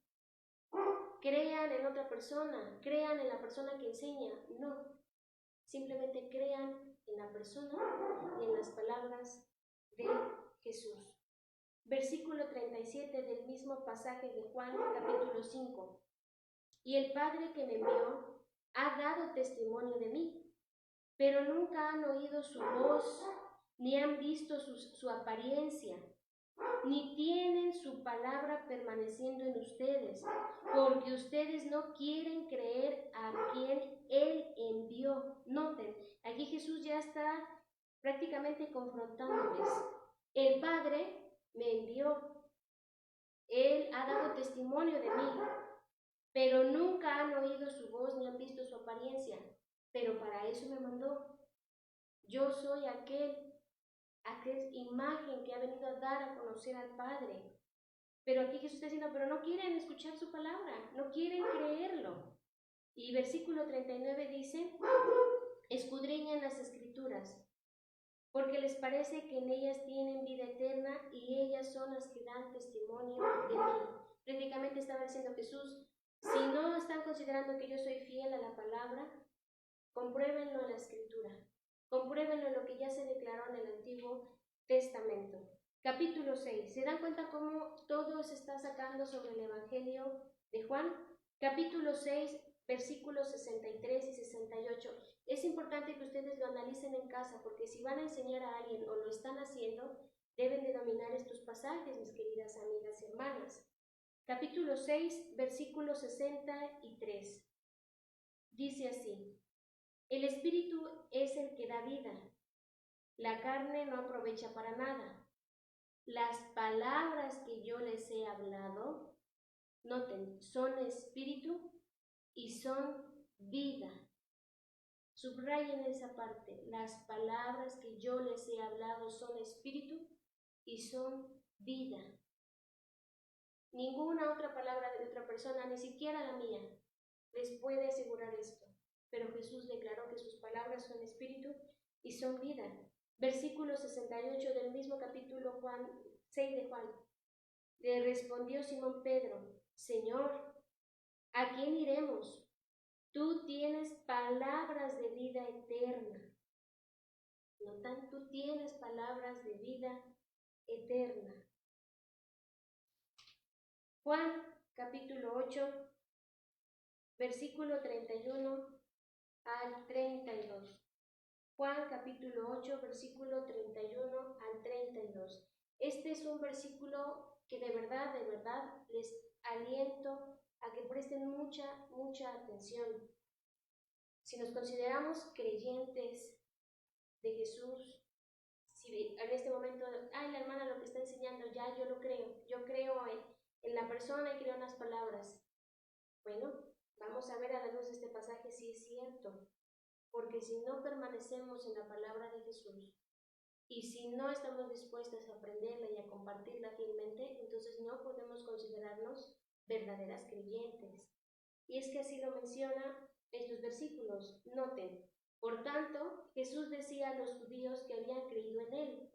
crean en otra persona, crean en la persona que enseña. No, simplemente crean en la persona y en las palabras de Jesús. Versículo 37 del mismo pasaje de Juan, capítulo 5. Y el Padre que me envió ha dado testimonio de mí, pero nunca han oído su voz, ni han visto su apariencia, ni tienen su palabra permaneciendo en ustedes, porque ustedes no quieren creer a quien Él envió. Noten, aquí Jesús ya está prácticamente confrontándoles. El Padre me envió, Él ha dado testimonio de mí, pero nunca han oído su voz ni han visto su apariencia, pero para eso me mandó. Yo soy aquella imagen que ha venido a dar a conocer al Padre. Pero aquí Jesús está diciendo, pero no quieren escuchar su palabra, no quieren creerlo. Y versículo 39 dice, escudriñan las Escrituras, porque les parece que en ellas tienen vida eterna y ellas son las que dan testimonio de mí. Prácticamente estaba diciendo Jesús, si no están considerando que yo soy fiel a la palabra, compruébenlo en la Escritura, compruébenlo en lo que ya se declaró en el Antiguo Testamento. Capítulo 6. ¿Se dan cuenta cómo todo se está sacando sobre el Evangelio de Juan? Capítulo 6, versículos 63 y 68. Es importante que ustedes lo analicen en casa, porque si van a enseñar a alguien o lo están haciendo, deben de dominar estos pasajes, mis queridas amigas y hermanas. Capítulo 6, versículo 63. Dice así: el Espíritu es el que da vida, la carne no aprovecha para nada. Las palabras que yo les he hablado, noten, son espíritu y son vida. Subrayen esa parte. Las palabras que yo les he hablado son espíritu y son vida. Ninguna otra palabra de otra persona, ni siquiera la mía, les puede asegurar esto. Pero Jesús declaró que sus palabras son espíritu y son vida. Versículo 68 del mismo capítulo 6 de Juan. Le respondió Simón Pedro, Señor, ¿a quién iremos? Tú tienes palabras de vida eterna. ¿Notan? Tú tienes palabras de vida eterna. Juan, capítulo 8, versículo 31 al 32. Juan, capítulo 8, versículo 31 al 32. Este es un versículo que de verdad les aliento a que presten mucha atención. Si nos consideramos creyentes de Jesús, si en este momento, la hermana lo que está enseñando, ya yo lo creo, yo creo en la persona y creo en las palabras. Bueno, vamos a ver a la luz de este pasaje si es cierto, porque si no permanecemos en la palabra de Jesús, Y si no estamos dispuestas a aprenderla y a compartirla fielmente, entonces no podemos considerarnos verdaderas creyentes. Y es que así lo menciona estos versículos. Noten, por tanto, Jesús decía a los judíos que habían creído en él: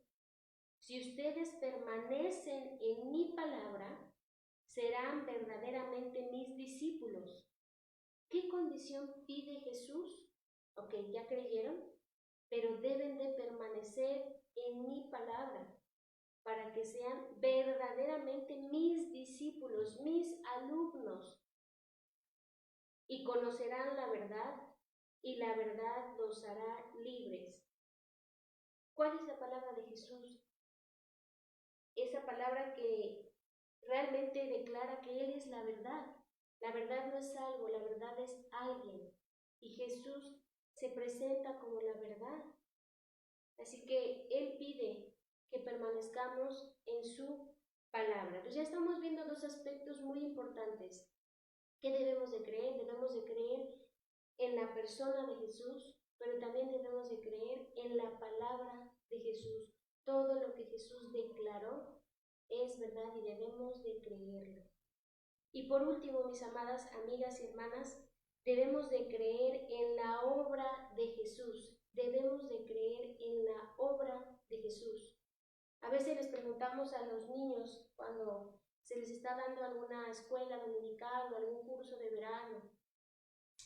si ustedes permanecen en mi palabra, serán verdaderamente mis discípulos. ¿Qué condición pide Jesús? Ok, ya creyeron, pero deben de permanecer en mi palabra para que sean verdaderamente mis discípulos, mis alumnos, y conocerán la verdad, y la verdad los hará libres. ¿Cuál es la palabra de Jesús? Esa palabra que realmente declara que Él es la verdad. La verdad no es algo, la verdad es alguien. Y Jesús se presenta como la verdad. Así que Él pide que permanezcamos en su palabra. Entonces ya estamos viendo dos aspectos muy importantes. ¿Qué debemos de creer? Debemos de creer en la persona de Jesús, pero también debemos de creer en la palabra de Jesús. Todo lo que Jesús declaró es verdad y debemos de creerlo. Y por último, mis amadas amigas y hermanas, debemos de creer en la obra de Jesús. Debemos de creer en la obra de Jesús. A veces les preguntamos a los niños cuando se les está dando alguna escuela dominical o algún curso de verano: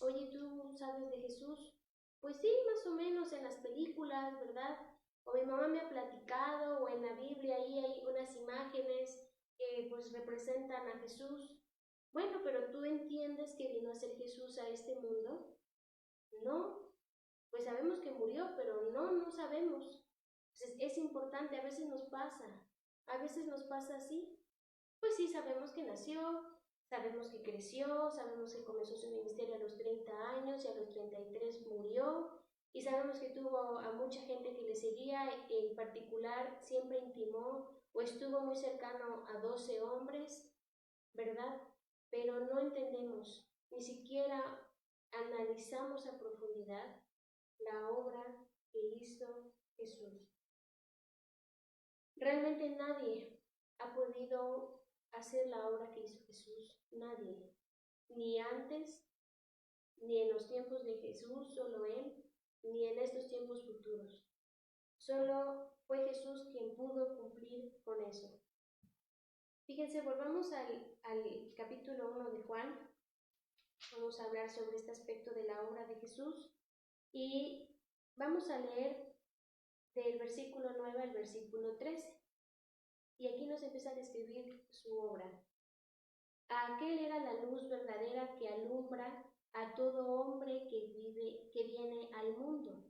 oye, ¿tú sabes de Jesús? Pues sí, más o menos en las películas, ¿verdad? O mi mamá me ha platicado, o en la Biblia ahí hay unas imágenes que pues representan a Jesús. Bueno, pero ¿tú entiendes que vino a ser Jesús a este mundo? No, pues sabemos que murió, pero no sabemos. Entonces es importante, a veces nos pasa así. Pues sí, sabemos que nació, sabemos que creció, sabemos que comenzó su ministerio a los 30 años y a los 33 murió, y sabemos que tuvo a mucha gente que le seguía, en particular siempre intimó o estuvo muy cercano a 12 hombres, ¿verdad? Pero no entendemos, ni siquiera analizamos a profundidad la obra que hizo Jesús. Realmente nadie ha podido hacer la obra que hizo Jesús, nadie, ni antes, ni en los tiempos de Jesús, solo Él, ni en estos tiempos futuros. Solo fue Jesús quien pudo cumplir con eso. Fíjense, volvamos al capítulo 1 de Juan. Vamos a hablar sobre este aspecto de la obra de Jesús y vamos a leer del versículo 9 al versículo 13. Y aquí nos empieza a describir su obra. Aquel era la luz verdadera que alumbra a todo hombre que viene al mundo.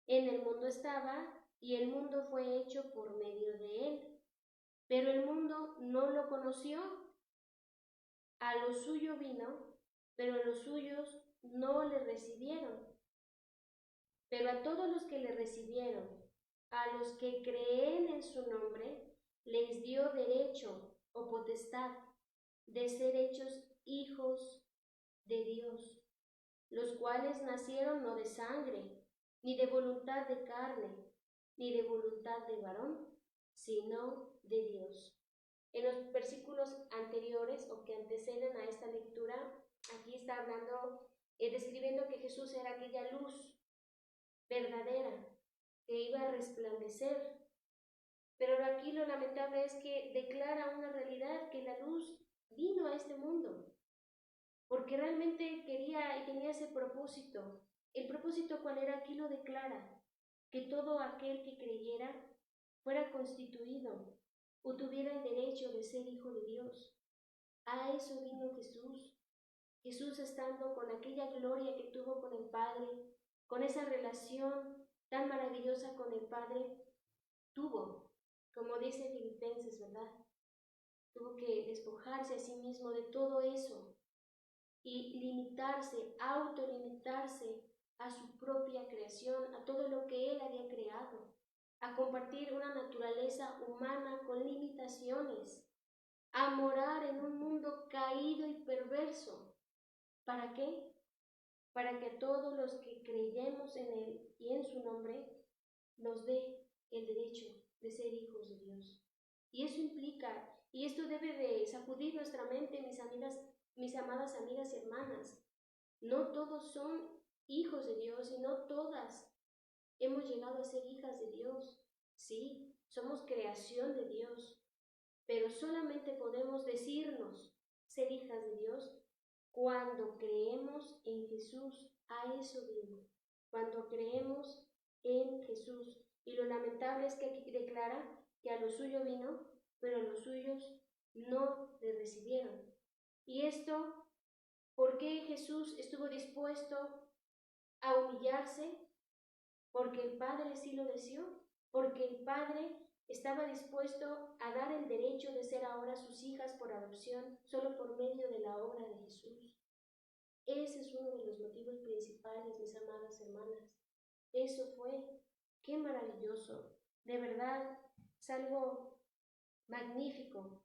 En el mundo estaba, y el mundo fue hecho por medio de él, pero el mundo no lo conoció. A lo suyo vino, pero los suyos no le recibieron. Pero a todos los que le recibieron, a los que creen en su nombre, les dio derecho o potestad de ser hechos hijos de Dios, los cuales nacieron no de sangre, ni de voluntad de carne, ni de voluntad de varón, sino de Dios. En los versículos anteriores o que anteceden a esta lectura, aquí está hablando, describiendo que Jesús era aquella luz verdadera que iba a resplandecer. Pero aquí lo lamentable es que declara una realidad, que la luz vino a este mundo porque realmente quería y tenía ese propósito. ¿El propósito cuál era? Aquí lo declara: que todo aquel que creyera fuera constituido o tuviera el derecho de ser hijo de Dios. A eso vino Jesús. Jesús, estando con aquella gloria que tuvo con el Padre, con esa relación tan maravillosa con el Padre, tuvo, como dice Filipenses, ¿verdad? Tuvo que despojarse a sí mismo de todo eso y limitarse, autolimitarse a su propia creación, a todo lo que él había creado, a compartir una naturaleza humana con limitaciones, a morar en un mundo caído y perverso. ¿Para qué? Para que todos los que creyemos en él y en su nombre nos dé el derecho de ser hijos de Dios. Y eso implica, y esto debe de sacudir nuestra mente, mis amadas amigas y hermanas. No todos son hijos de Dios y no todas hemos llegado a ser hijas de Dios. Sí, somos creación de Dios, pero solamente podemos decirnos ser hijas de Dios cuando creemos en Jesús. A eso vino, cuando creemos en Jesús. Y lo lamentable es que aquí declara que a lo suyo vino, pero los suyos no le recibieron. Y esto, ¿por qué Jesús estuvo dispuesto a humillarse? Porque el Padre sí lo deseó, porque el Padre estaba dispuesto a dar el derecho de ser ahora sus hijas por adopción, solo por medio de la obra de Jesús. Ese es uno de los motivos principales, mis amadas hermanas. Eso fue, qué maravilloso, de verdad, es algo magnífico.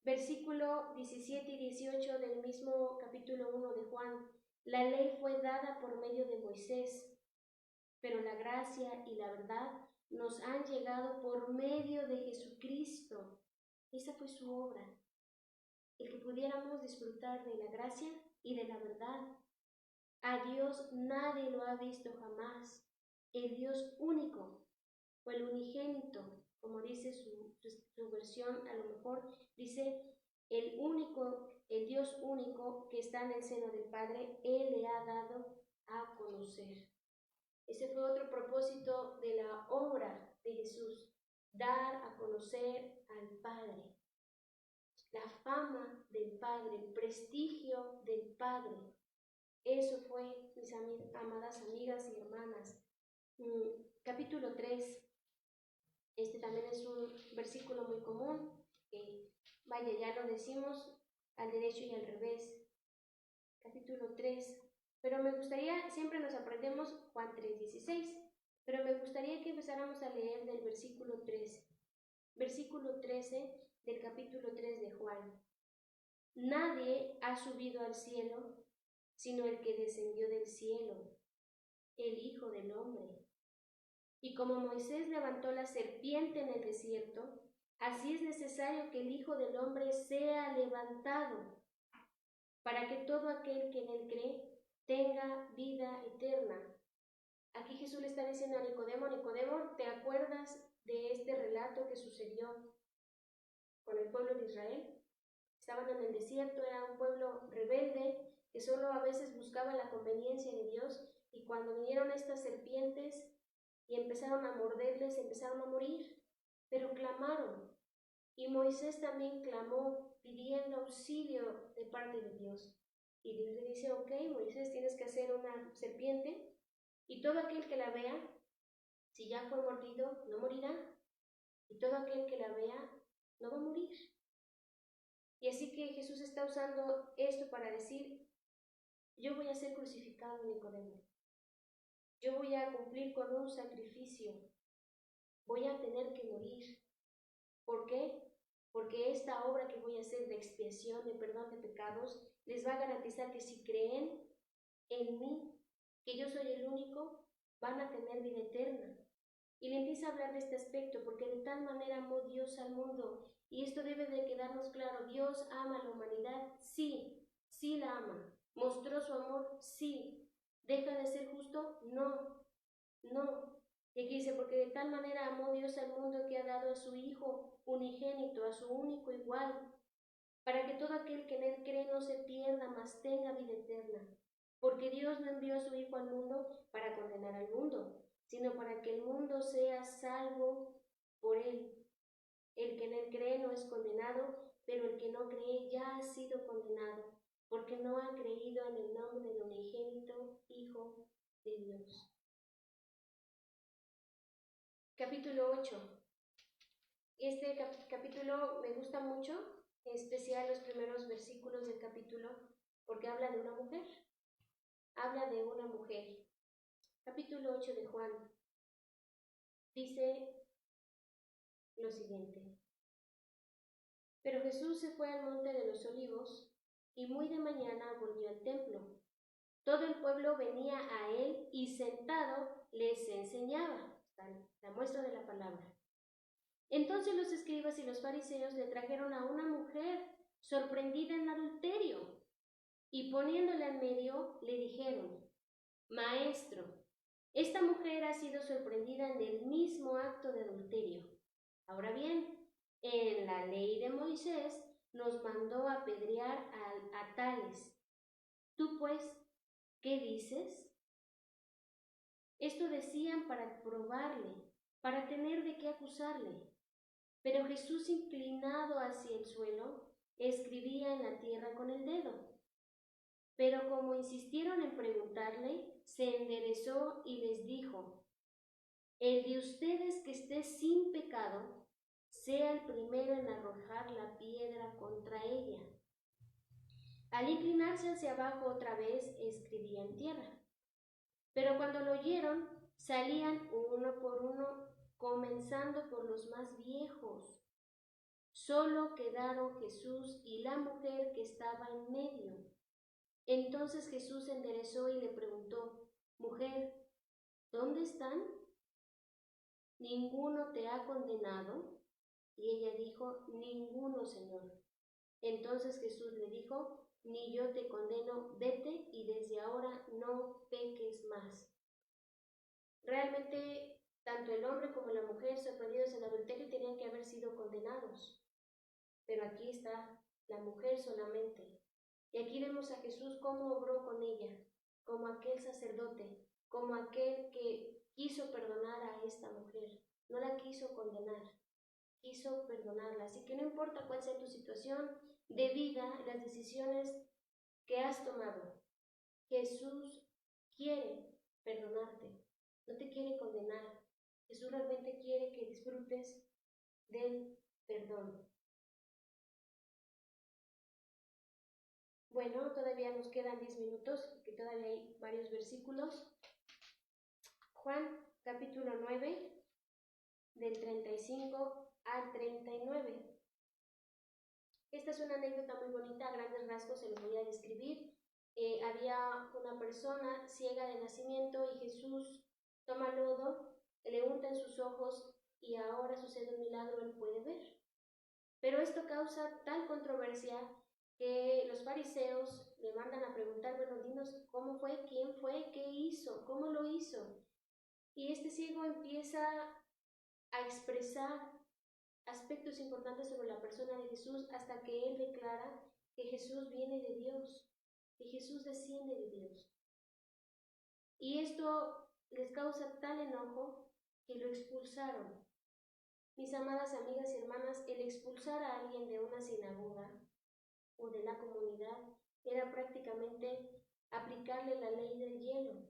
Versículo 17 y 18 del mismo capítulo 1 de Juan. La ley fue dada por medio de Moisés, pero la gracia y la verdad nos han llegado por medio de Jesucristo. Esa fue su obra, el que pudiéramos disfrutar de la gracia y de la verdad. A Dios nadie lo ha visto jamás. El Dios único, o el unigénito, como dice su versión, a lo mejor dice el Dios único que está en el seno del Padre, Él le ha dado a conocer. Ese fue otro propósito de la obra de Jesús, dar a conocer al Padre, la fama del Padre, el prestigio del Padre. Eso fue, mis amadas amigas y hermanas. Capítulo 3, este también es un versículo muy común, vaya, ya lo decimos al derecho y al revés. Capítulo 3, pero me gustaría, siempre nos aprendemos Juan 3:16, pero me gustaría que empezáramos a leer del versículo 13, versículo 13 del capítulo 3 de Juan. Nadie ha subido al cielo, sino el que descendió del cielo, el Hijo del Hombre. Y como Moisés levantó la serpiente en el desierto, así es necesario que el Hijo del Hombre sea levantado, para que todo aquel que en él cree tenga vida eterna. Aquí Jesús le está diciendo a Nicodemo, Nicodemo, ¿te acuerdas de este relato que sucedió con el pueblo de Israel? Estaban en el desierto, era un pueblo rebelde que solo a veces buscaba la conveniencia de Dios, y cuando vinieron estas serpientes y empezaron a morderles, empezaron a morir, pero clamaron. Y Moisés también clamó pidiendo auxilio de parte de Dios. Y Dios le dice, ok, Moisés, tienes que hacer una serpiente, y todo aquel que la vea, si ya fue mordido, no morirá, y todo aquel que la vea, no va a morir. Y así que Jesús está usando esto para decir, yo voy a ser crucificado, Nicodemo. Yo voy a cumplir con un sacrificio. Voy a tener que morir. ¿Por qué? Porque esta obra que voy a hacer de expiación, de perdón de pecados, les va a garantizar que si creen en mí, que yo soy el único, van a tener vida eterna. Y le empieza a hablar de este aspecto, porque de tal manera amó Dios al mundo. Y esto debe de quedarnos claro, Dios ama a la humanidad, sí, sí la ama. ¿Mostró su amor? Sí. ¿Deja de ser justo? No, no. Y aquí dice, porque de tal manera amó Dios al mundo que ha dado a su Hijo unigénito, a su único igual, para que todo aquel que en él cree no se pierda, mas tenga vida eterna. Porque Dios no envió a su Hijo al mundo para condenar al mundo, sino para que el mundo sea salvo por él. El que en él cree no es condenado, pero el que no cree ya ha sido condenado, porque no ha creído en el nombre del unigénito Hijo de Dios. Capítulo 8. Este capítulo me gusta mucho, en especial los primeros versículos del capítulo, porque habla de una mujer. Habla de una mujer. Capítulo 8 de Juan. Dice lo siguiente. Pero Jesús se fue al monte de los olivos, y muy de mañana volvió al templo. Todo el pueblo venía a él, y sentado les enseñaba. La muestra de la palabra. Entonces los escribas y los fariseos le trajeron a una mujer sorprendida en adulterio, y poniéndola en medio le dijeron: Maestro, esta mujer ha sido sorprendida en el mismo acto de adulterio. Ahora bien, en la ley de Moisés nos mandó apedrear a tales. Tú pues, ¿qué dices? Esto decían para probarle, para tener de qué acusarle. Pero Jesús, inclinado hacia el suelo, escribía en la tierra con el dedo. Pero como insistieron en preguntarle, se enderezó y les dijo: El de ustedes que esté sin pecado, sea el primero en arrojar la piedra contra ella. Al inclinarse hacia abajo otra vez, escribía en tierra. Pero cuando lo oyeron, salían uno por uno, comenzando por los más viejos. Solo quedaron Jesús y la mujer que estaba en medio. Entonces Jesús se enderezó y le preguntó: Mujer, ¿dónde están? ¿Ninguno te ha condenado? Y ella dijo: Ninguno, Señor. Entonces Jesús le dijo: Ni yo te condeno, vete y desde ahora no peques más. Realmente, tanto el hombre como la mujer sorprendidos en adulterio tenían que haber sido condenados. Pero aquí está la mujer solamente. Y aquí vemos a Jesús cómo obró con ella, como aquel sacerdote, como aquel que quiso perdonar a esta mujer. No la quiso condenar, quiso perdonarla. Así que no importa cuál sea tu situación de vida, las decisiones que has tomado, Jesús quiere perdonarte, no te quiere condenar. Jesús realmente quiere que disfrutes del perdón. Bueno, todavía nos quedan 10 minutos, porque todavía hay varios versículos. Juan, capítulo 9, del 35 al 39. Esta es una anécdota muy bonita, a grandes rasgos se los voy a describir. Había una persona ciega de nacimiento y Jesús toma lodo, le unta en sus ojos y ahora sucede un milagro, él puede ver. Pero esto causa tal controversia que los fariseos le mandan a preguntar: bueno, dinos cómo fue, quién fue, qué hizo, cómo lo hizo. Y este ciego empieza a expresar aspectos importantes sobre la persona de Jesús hasta que él declara que Jesús viene de Dios, que Jesús desciende de Dios. Y esto les causa tal enojo que lo expulsaron. Mis amadas amigas y hermanas, el expulsar a alguien de una sinagoga o de la comunidad era prácticamente aplicarle la ley del hielo.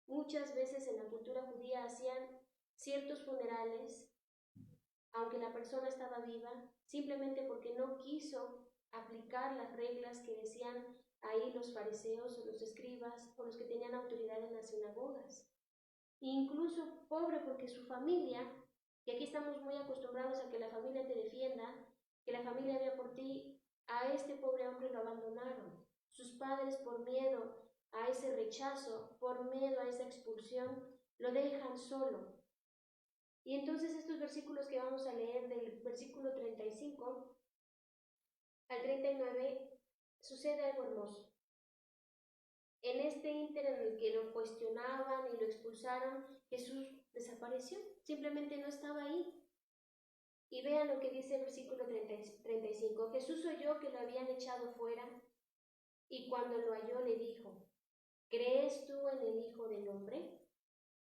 Muchas veces en la cultura judía hacían ciertos funerales, aunque la persona estaba viva, simplemente porque no quiso aplicar las reglas que decían ahí los fariseos o los escribas o los que tenían autoridad en las sinagogas. E incluso pobre porque su familia, y aquí estamos muy acostumbrados a que la familia te defienda, que la familia vea por ti, a este pobre hombre lo abandonaron. Sus padres, por miedo a ese rechazo, por miedo a esa expulsión, lo dejan solo. Y entonces estos versículos que vamos a leer, del versículo 35 al 39, sucede algo hermoso. En este ínter en el que lo cuestionaban y lo expulsaron, Jesús desapareció, simplemente no estaba ahí. Y vean lo que dice el versículo 35. Jesús oyó que lo habían echado fuera, y cuando lo halló le dijo: ¿Crees tú en el Hijo del Hombre?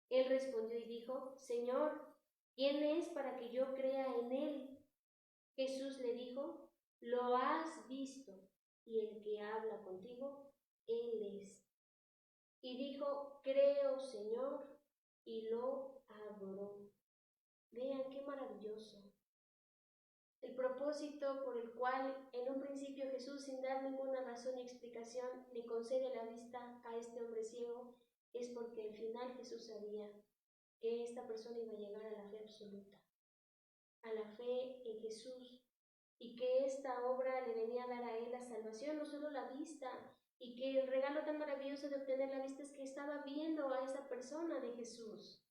Él respondió y dijo: Señor, ¿quién es para que yo crea en él? Jesús le dijo: Lo has visto, y el que habla contigo, él es. Y dijo: Creo, Señor, y lo adoró. Vean qué maravilloso. El propósito por el cual en un principio Jesús, sin dar ninguna razón ni explicación, le concede la vista a este hombre ciego, es porque al final Jesús sabía que esta persona iba a llegar a la fe absoluta, a la fe en Jesús, y que esta obra le venía a dar a él la salvación, no solo la vista, y que el regalo tan maravilloso de obtener la vista es que estaba viendo a esa persona de Jesús.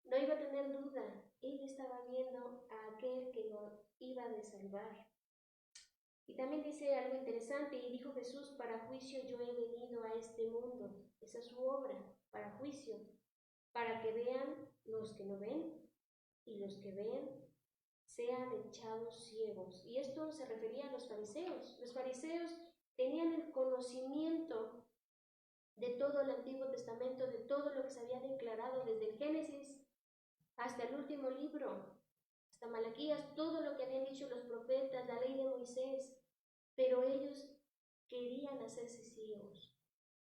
No iba a tener duda, él estaba viendo a aquel que lo iba a salvar. Y también dice algo interesante, y dijo Jesús, para juicio yo he venido a este mundo. Esa es su obra, para juicio, para que vean los que no ven y los que ven sean echados ciegos. Y esto se refería a los fariseos. Los fariseos tenían el conocimiento de todo el Antiguo Testamento, de todo lo que se había declarado desde el Génesis hasta el último libro, hasta Malaquías, todo lo que habían dicho los profetas, la ley de Moisés, pero ellos querían hacerse ciegos.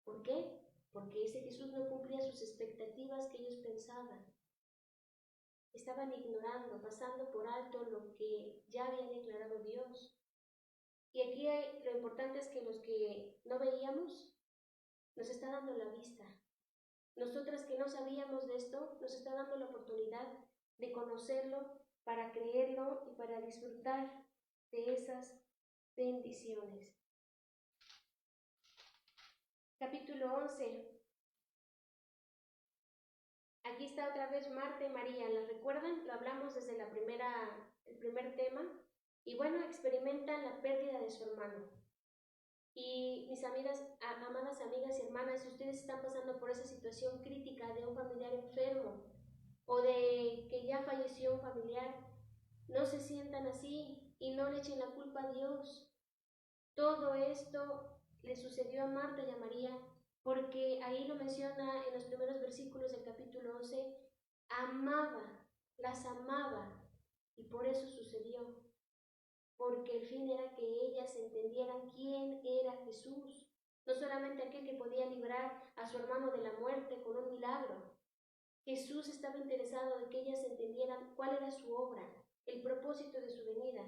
¿Por qué? Porque ese Jesús no cumplía sus expectativas que ellos pensaban. Estaban ignorando, pasando por alto lo que ya había declarado Dios. Y aquí lo importante es que los que no veíamos, nos está dando la vista. Nosotras que no sabíamos de esto, nos está dando la oportunidad de conocerlo, para creerlo y para disfrutar de esas bendiciones. Capítulo 11. Aquí está otra vez Marta y María, ¿las recuerdan? Lo hablamos desde el primer tema. Y bueno, experimentan la pérdida de su hermano. Y mis amigas, amadas amigas y hermanas, si ustedes están pasando por esa situación crítica de un familiar enfermo o de que ya falleció un familiar, no se sientan así y no le echen la culpa a Dios. Todo esto le sucedió a Marta y a María porque ahí lo menciona en los primeros versículos del capítulo 11, las amaba, y por eso sucedió, porque el fin era que ellas entendieran quién era Jesús, no solamente aquel que podía librar a su hermano de la muerte con un milagro. Jesús estaba interesado en que ellas entendieran cuál era su obra, el propósito de su venida.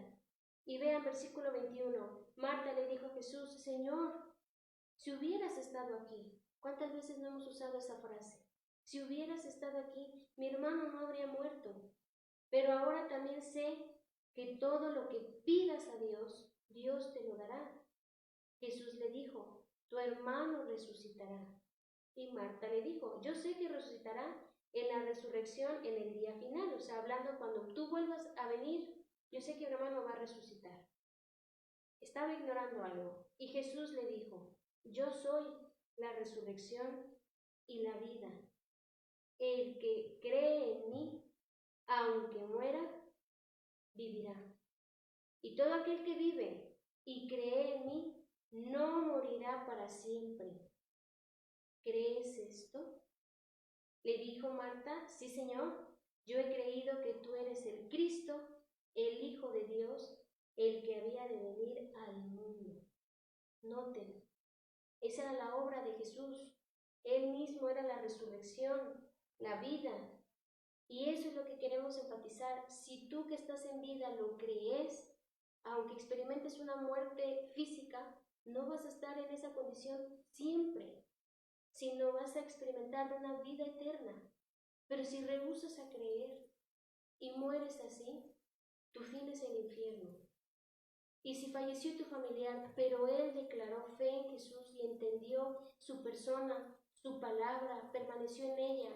Y vean versículo 21, Marta le dijo a Jesús, Señor, si hubieras estado aquí. ¿Cuántas veces no hemos usado esa frase? Si hubieras estado aquí, mi hermano no habría muerto. Pero ahora también sé que todo lo que pidas a Dios, Dios te lo dará. Jesús le dijo, tu hermano resucitará. Y Marta le dijo, yo sé que resucitará en la resurrección en el día final. O sea, hablando cuando tú vuelvas a venir, yo sé que mi hermano va a resucitar. Estaba ignorando algo. Y Jesús le dijo, yo soy la resurrección y la vida. El que cree en mí, aunque muera, vivirá. Y todo aquel que vive y cree en mí, no morirá para siempre. ¿Crees esto? Le dijo Marta, sí, Señor, yo he creído que tú eres el Cristo, el Hijo de Dios, el que había de venir al mundo. Noten, esa era la obra de Jesús. Él mismo era la resurrección, la vida. Y eso es lo que queremos enfatizar. Si tú que estás en vida lo crees, aunque experimentes una muerte física, no vas a estar en esa condición siempre, sino vas a experimentar una vida eterna. Pero si rehusas a creer y mueres así, tu fin es el infierno. Y si falleció tu familiar, pero él declaró fe en Jesús y entendió su persona, su palabra, permaneció en ella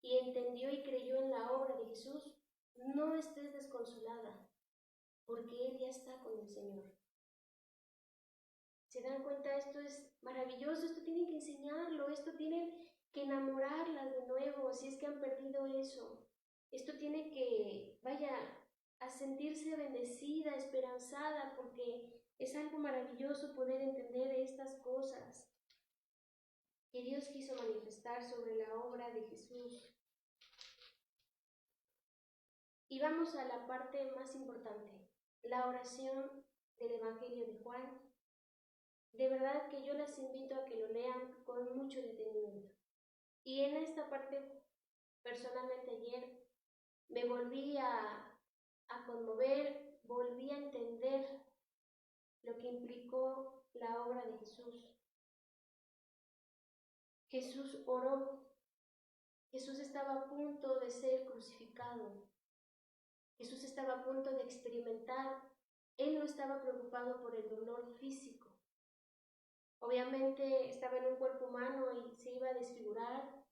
y entendió y creyó en la obra de Jesús, no estés desconsolada, porque él ya está con el Señor. ¿Se dan cuenta? Esto es maravilloso, esto tienen que enseñarlo, esto tienen que enamorarlas de nuevo, si es que han perdido eso. Esto tiene que, a sentirse bendecida, esperanzada, porque es algo maravilloso poder entender estas cosas que Dios quiso manifestar sobre la obra de Jesús. Y vamos a la parte más importante, la oración del Evangelio de Juan. De verdad que yo las invito a que lo lean con mucho detenimiento. Y en esta parte, personalmente ayer, me volví a conmover, volví a entender lo que implicó la obra de Jesús. Jesús oró. Jesús estaba a punto de ser crucificado. Jesús estaba a punto de experimentar. Él no estaba preocupado por el dolor físico. Obviamente estaba en un cuerpo humano y se iba a desfigurar,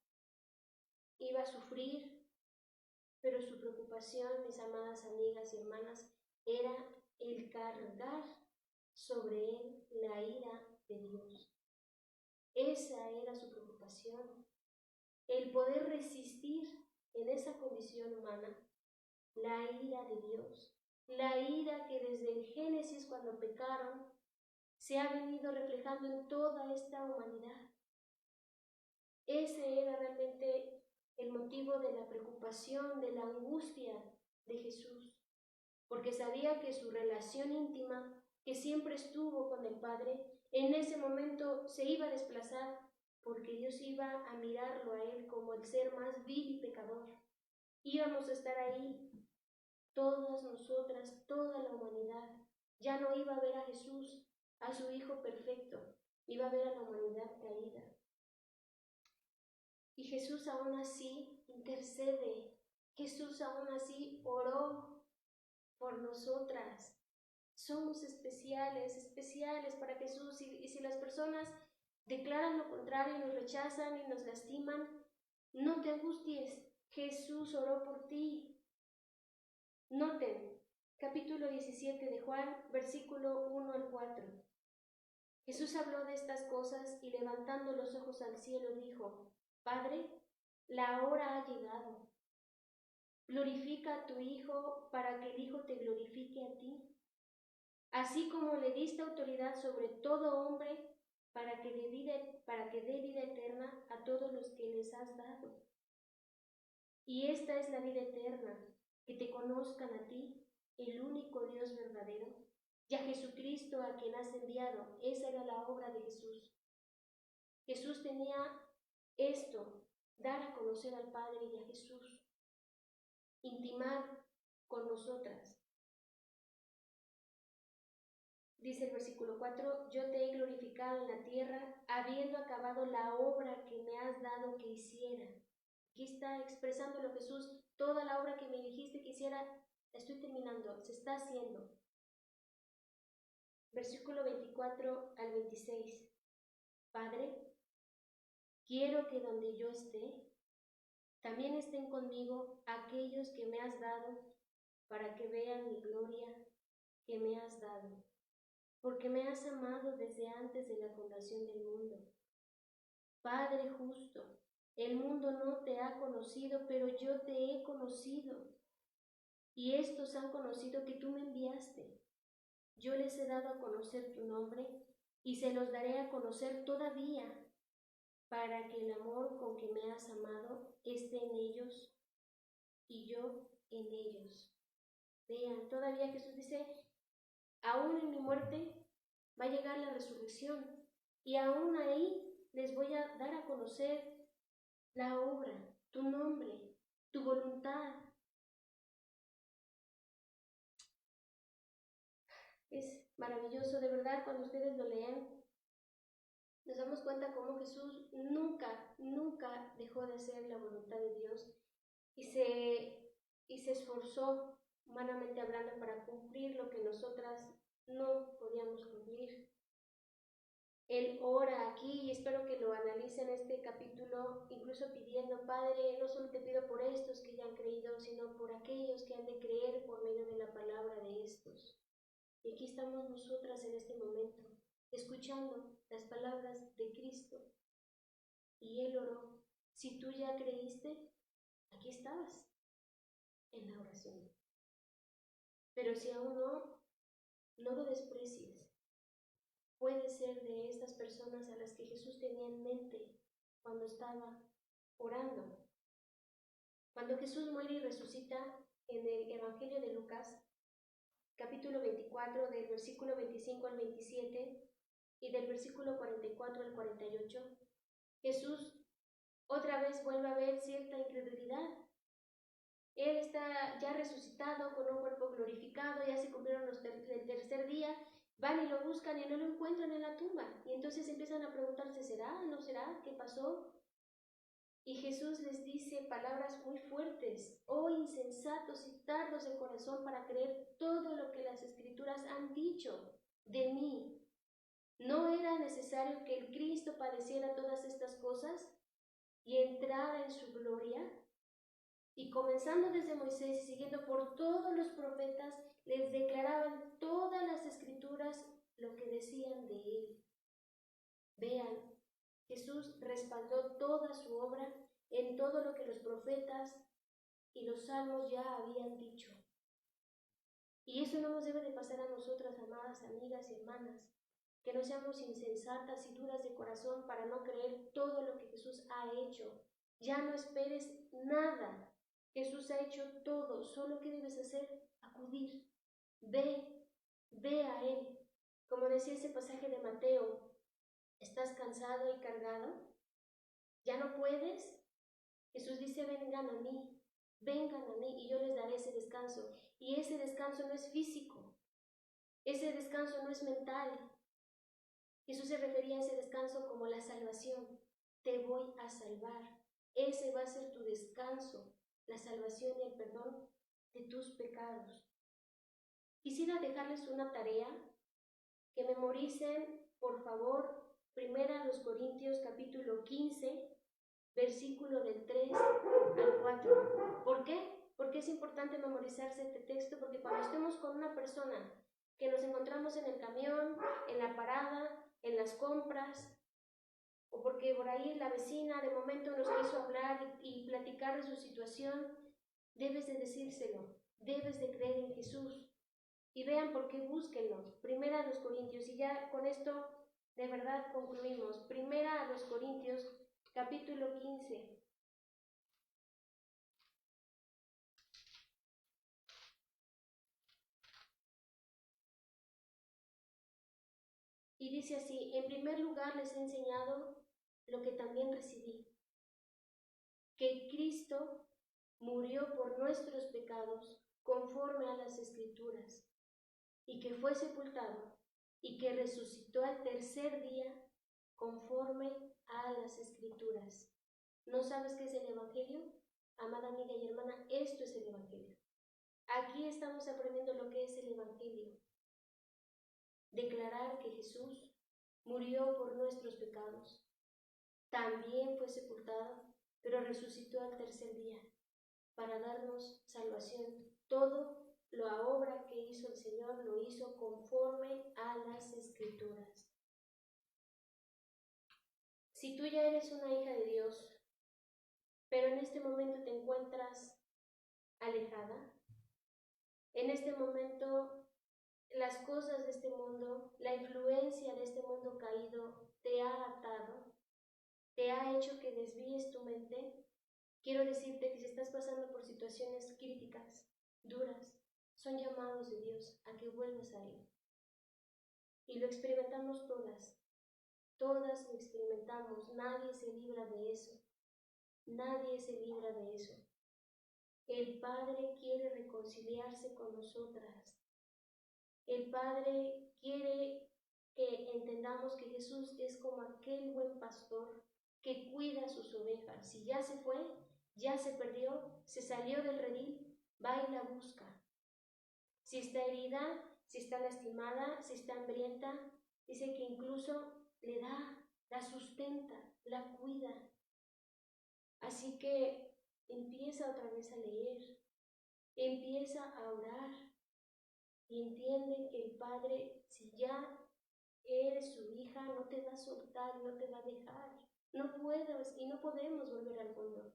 iba a sufrir, pero su preocupación, mis amadas amigas y hermanas, era el cargar sobre él la ira de Dios. Esa era su preocupación, el poder resistir en esa condición humana la ira de Dios, la ira que desde el Génesis, cuando pecaron, se ha venido reflejando en toda esta humanidad. Ese era realmente el motivo de la preocupación, de la angustia de Jesús, porque sabía que su relación íntima, que siempre estuvo con el Padre, en ese momento se iba a desplazar, porque Dios iba a mirarlo a él como el ser más vil y pecador. Íbamos a estar ahí, todas nosotras, toda la humanidad. Ya no iba a ver a Jesús, a su Hijo perfecto, iba a ver a la humanidad caída. Y Jesús aún así intercede, Jesús aún así oró por nosotras. Somos especiales para Jesús, y si las personas declaran lo contrario y nos rechazan y nos lastiman, no te angusties, Jesús oró por ti. Noten, capítulo 17 de Juan, versículo 1 al 4. Jesús habló de estas cosas y levantando los ojos al cielo dijo: Padre, la hora ha llegado. Glorifica a tu Hijo para que el Hijo te glorifique a ti. Así como le diste autoridad sobre todo hombre para que dé vida eterna a todos los que les has dado. Y esta es la vida eterna, que te conozcan a ti, el único Dios verdadero, y a Jesucristo a quien has enviado. Esa era la obra de Jesús. Jesús tenía esto, dar a conocer al Padre y a Jesús, intimar con nosotras. Dice el versículo 4, yo te he glorificado en la tierra, habiendo acabado la obra que me has dado que hiciera. Aquí está expresándolo Jesús, toda la obra que me dijiste que hiciera, la estoy terminando, se está haciendo. Versículo 24 al 26. Padre, quiero que donde yo esté, también estén conmigo aquellos que me has dado, para que vean mi gloria que me has dado, porque me has amado desde antes de la fundación del mundo. Padre justo, el mundo no te ha conocido, pero yo te he conocido, y estos han conocido que tú me enviaste. Yo les he dado a conocer tu nombre, y se los daré a conocer todavía, para que el amor con que me has amado esté en ellos, y yo en ellos. Vean, todavía Jesús dice, aún en mi muerte va a llegar la resurrección, y aún ahí les voy a dar a conocer la obra, tu nombre, tu voluntad. Es maravilloso, de verdad, cuando ustedes lo leen, nos damos cuenta cómo Jesús nunca dejó de hacer la voluntad de Dios y se esforzó, humanamente hablando, para cumplir lo que nosotras no podíamos cumplir. Él ora aquí, y espero que lo analicen este capítulo, incluso pidiendo: Padre, no solo te pido por estos que ya han creído, sino por aquellos que han de creer por medio de la palabra de estos. Y aquí estamos nosotras en este momento, escuchando las palabras de Cristo. Y Él oró. Si tú ya creíste, aquí estabas en la oración. Pero si aún no lo desprecies. Puede ser de estas personas a las que Jesús tenía en mente cuando estaba orando. Cuando Jesús muere y resucita en el Evangelio de Lucas, capítulo 24, del versículo 25 al 27 y del versículo 44 al 48, Jesús otra vez vuelve a ver cierta incredulidad. Él está ya resucitado con un cuerpo glorificado, ya se cumplieron el tercer día. Van y lo buscan y no lo encuentran en la tumba. Y entonces empiezan a preguntarse, ¿será? ¿No será? ¿Qué pasó? Y Jesús les dice palabras muy fuertes: oh insensatos y tardos de corazón para creer todo lo que las Escrituras han dicho de mí. ¿No era necesario que el Cristo padeciera todas estas cosas y entrara en su gloria? Y comenzando desde Moisés y siguiendo por todos los profetas, les declaraban todas las escrituras lo que decían de él. Vean, Jesús respaldó toda su obra en todo lo que los profetas y los salmos ya habían dicho. Y eso no nos debe de pasar a nosotras, amadas amigas y hermanas, que no seamos insensatas y duras de corazón para no creer todo lo que Jesús ha hecho. Ya no esperes nada. Jesús ha hecho todo. Solo que debes hacer, acudir. Ve a Él. Como decía ese pasaje de Mateo, ¿estás cansado y cargado? ¿Ya no puedes? Jesús dice, vengan a mí y yo les daré ese descanso. Y ese descanso no es físico, ese descanso no es mental. Jesús se refería a ese descanso como la salvación. Te voy a salvar. Ese va a ser tu descanso, la salvación y el perdón de tus pecados. Quisiera dejarles una tarea, que memoricen, por favor, 1 Corintios capítulo 15, versículo del 3 al 4. ¿Por qué? Porque es importante memorizarse este texto, porque cuando estemos con una persona que nos encontramos en el camión, en la parada, en las compras, o porque por ahí la vecina de momento nos quiso hablar y platicar de su situación, debes de decírselo, debes de creer en Jesús. Y vean por qué, búsquenlo. 1 Corintios, y ya con esto de verdad concluimos. 1 Corintios, capítulo 15. Y dice así, en primer lugar les he enseñado lo que también recibí, que Cristo murió por nuestros pecados conforme a las Escrituras, y que fue sepultado, y que resucitó al tercer día conforme a las Escrituras. ¿No sabes qué es el Evangelio? Amada amiga y hermana, esto es el Evangelio. Aquí estamos aprendiendo lo que es el Evangelio. Declarar que Jesús murió por nuestros pecados, también fue sepultado, pero resucitó al tercer día para darnos salvación. Todo la obra que hizo el Señor lo hizo conforme a las Escrituras. Si tú ya eres una hija de Dios, pero en este momento te encuentras alejada, en este momento las cosas de este mundo, la influencia de este mundo caído te ha atado, te ha hecho que desvíes tu mente, quiero decirte que si estás pasando por situaciones críticas, duras, son llamados de Dios a que vuelvas a Él. Y lo experimentamos todas lo experimentamos, nadie se libra de eso, nadie se libra de eso. El Padre quiere reconciliarse con nosotras. El Padre quiere que entendamos que Jesús es como aquel buen pastor que cuida sus ovejas. Si ya se fue, ya se perdió, se salió del redil, va y la busca. Si está herida, si está lastimada, si está hambrienta, dice que incluso le da, la sustenta, la cuida. Así que empieza otra vez a leer, empieza a orar y entiende que el Padre, si ya eres su hija, no te va a soltar, no te va a dejar. No puedes y no podemos volver al mundo.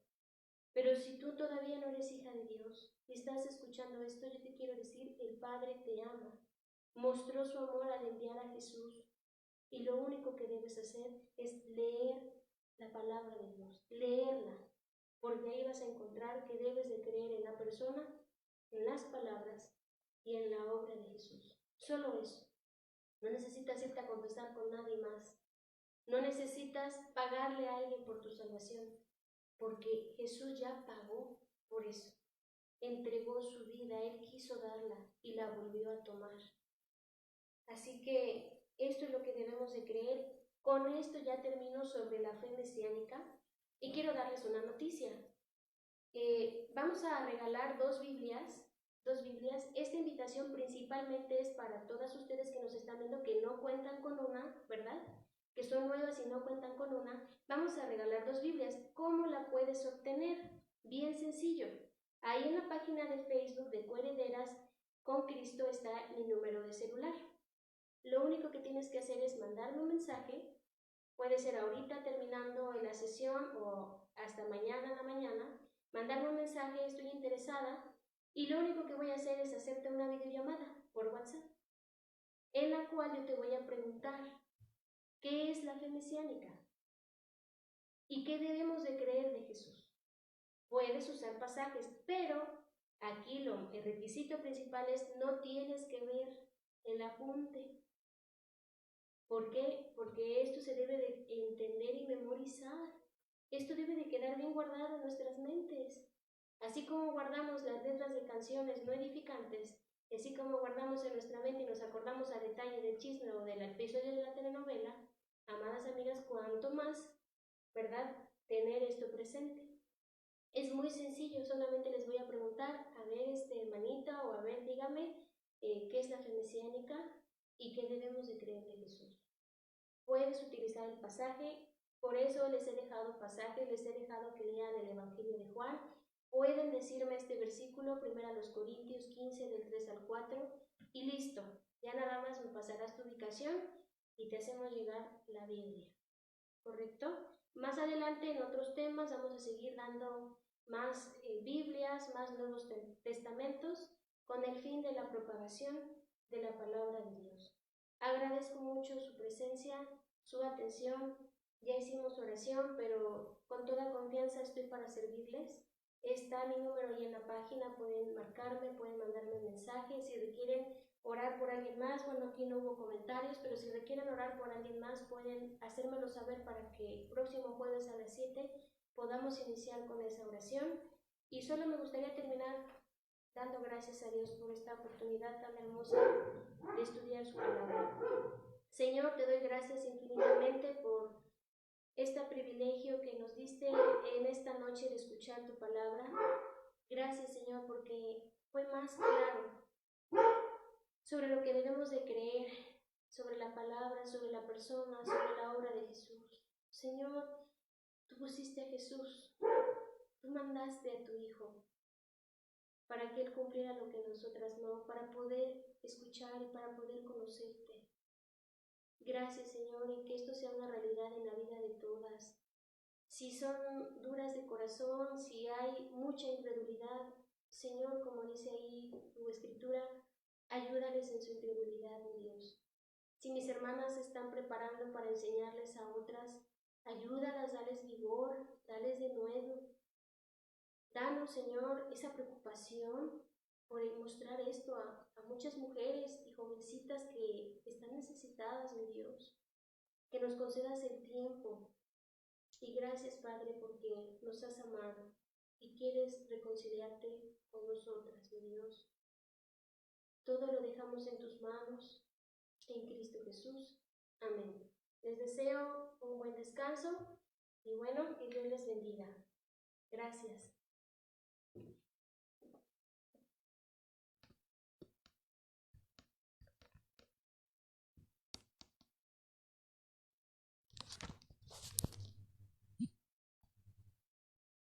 Pero si tú todavía no eres hija de Dios y estás escuchando esto, yo te quiero decir, el Padre te ama. Mostró su amor al enviar a Jesús. Y lo único que debes hacer es leer la palabra de Dios, leerla, porque ahí vas a encontrar que debes de creer en la persona, en las palabras y en la obra de Jesús. Solo eso. No necesitas irte a confesar con nadie más. No necesitas pagarle a alguien por tu salvación, porque Jesús ya pagó por eso. Entregó su vida, Él quiso darla y la volvió a tomar. Así que esto es lo que debemos de creer. Con esto ya termino sobre la fe mesiánica y quiero darles una noticia. Vamos a regalar dos Biblias. Esta invitación principalmente es para todas ustedes que nos están viendo que no cuentan con una, ¿verdad? Que son nuevas y no cuentan con una. Vamos a regalar dos Biblias. ¿Cómo la puedes obtener? Bien sencillo. Ahí en la página de Facebook de Coherederas con Cristo está mi número de celular. Lo único que tienes que hacer es mandarme un mensaje. Puede ser ahorita terminando la sesión o hasta mañana en la mañana. Mandarme un mensaje, estoy interesada, y lo único que voy a hacer es hacerte una videollamada por WhatsApp, en la cual yo te voy a preguntar qué es la fe mesiánica y qué debemos de creer de Jesús. Puedes usar pasajes, pero aquí el requisito principal es no tienes que ver el apunte. ¿Por qué? Porque esto se debe de entender y memorizar. Esto debe de quedar bien guardado en nuestras mentes. Así como guardamos las letras de canciones no edificantes, así como guardamos en nuestra mente y nos acordamos a detalle del chisme o del episodio de la telenovela, amadas amigas, cuanto más, ¿verdad?, tener esto presente. Es muy sencillo, solamente les voy a preguntar, a ver, hermanita, o a ver, dígame, ¿qué es la fe mesiánica y qué debemos de creer de Jesús? Puedes utilizar el pasaje, por eso les he dejado pasajes, les he dejado que lean el Evangelio de Juan. Pueden decirme este versículo, 1 Corintios 15, del 3 al 4, y listo, ya nada más me pasarás tu ubicación y te hacemos llegar la Biblia, ¿correcto? Más adelante en otros temas vamos a seguir dando más Biblias, más Nuevos Testamentos, con el fin de la propagación de la palabra de Dios. Agradezco mucho su presencia, su atención. Ya hicimos oración, pero con toda confianza estoy para servirles. Está mi número ahí en la página, pueden marcarme, pueden mandarme un mensaje. Si requieren orar por alguien más, bueno, aquí no hubo comentarios, pero si requieren orar por alguien más, pueden hacérmelo saber para que el próximo jueves a las 7 podamos iniciar con esa oración. Y solo me gustaría terminar dando gracias a Dios por esta oportunidad tan hermosa de estudiar su palabra. Señor, te doy gracias infinitamente por este privilegio que nos diste en esta noche de escuchar tu palabra. Gracias, Señor, porque fue más claro sobre lo que debemos de creer, sobre la palabra, sobre la persona, sobre la obra de Jesús. Señor, tú pusiste a Jesús, tú mandaste a tu Hijo para que Él cumpliera lo que nosotras no, para poder escuchar y para poder conocerte. Gracias, Señor, y que esto sea una realidad en la vida de todas. Si son duras de corazón, si hay mucha incredulidad, Señor, como dice ahí tu escritura, ayúdales en su incredulidad, mi Dios. Si mis hermanas se están preparando para enseñarles a otras, ayúdalas, dales vigor, dales de nuevo. Danos, Señor, esa preocupación por mostrar esto a muchas mujeres y jovencitas que están necesitadas, mi Dios. Que nos concedas el tiempo. Y gracias, Padre, porque nos has amado y quieres reconciliarte con nosotras, mi Dios. Todo lo dejamos en tus manos, en Cristo Jesús. Amén. Les deseo un buen descanso y bueno, que Dios les bendiga. Gracias.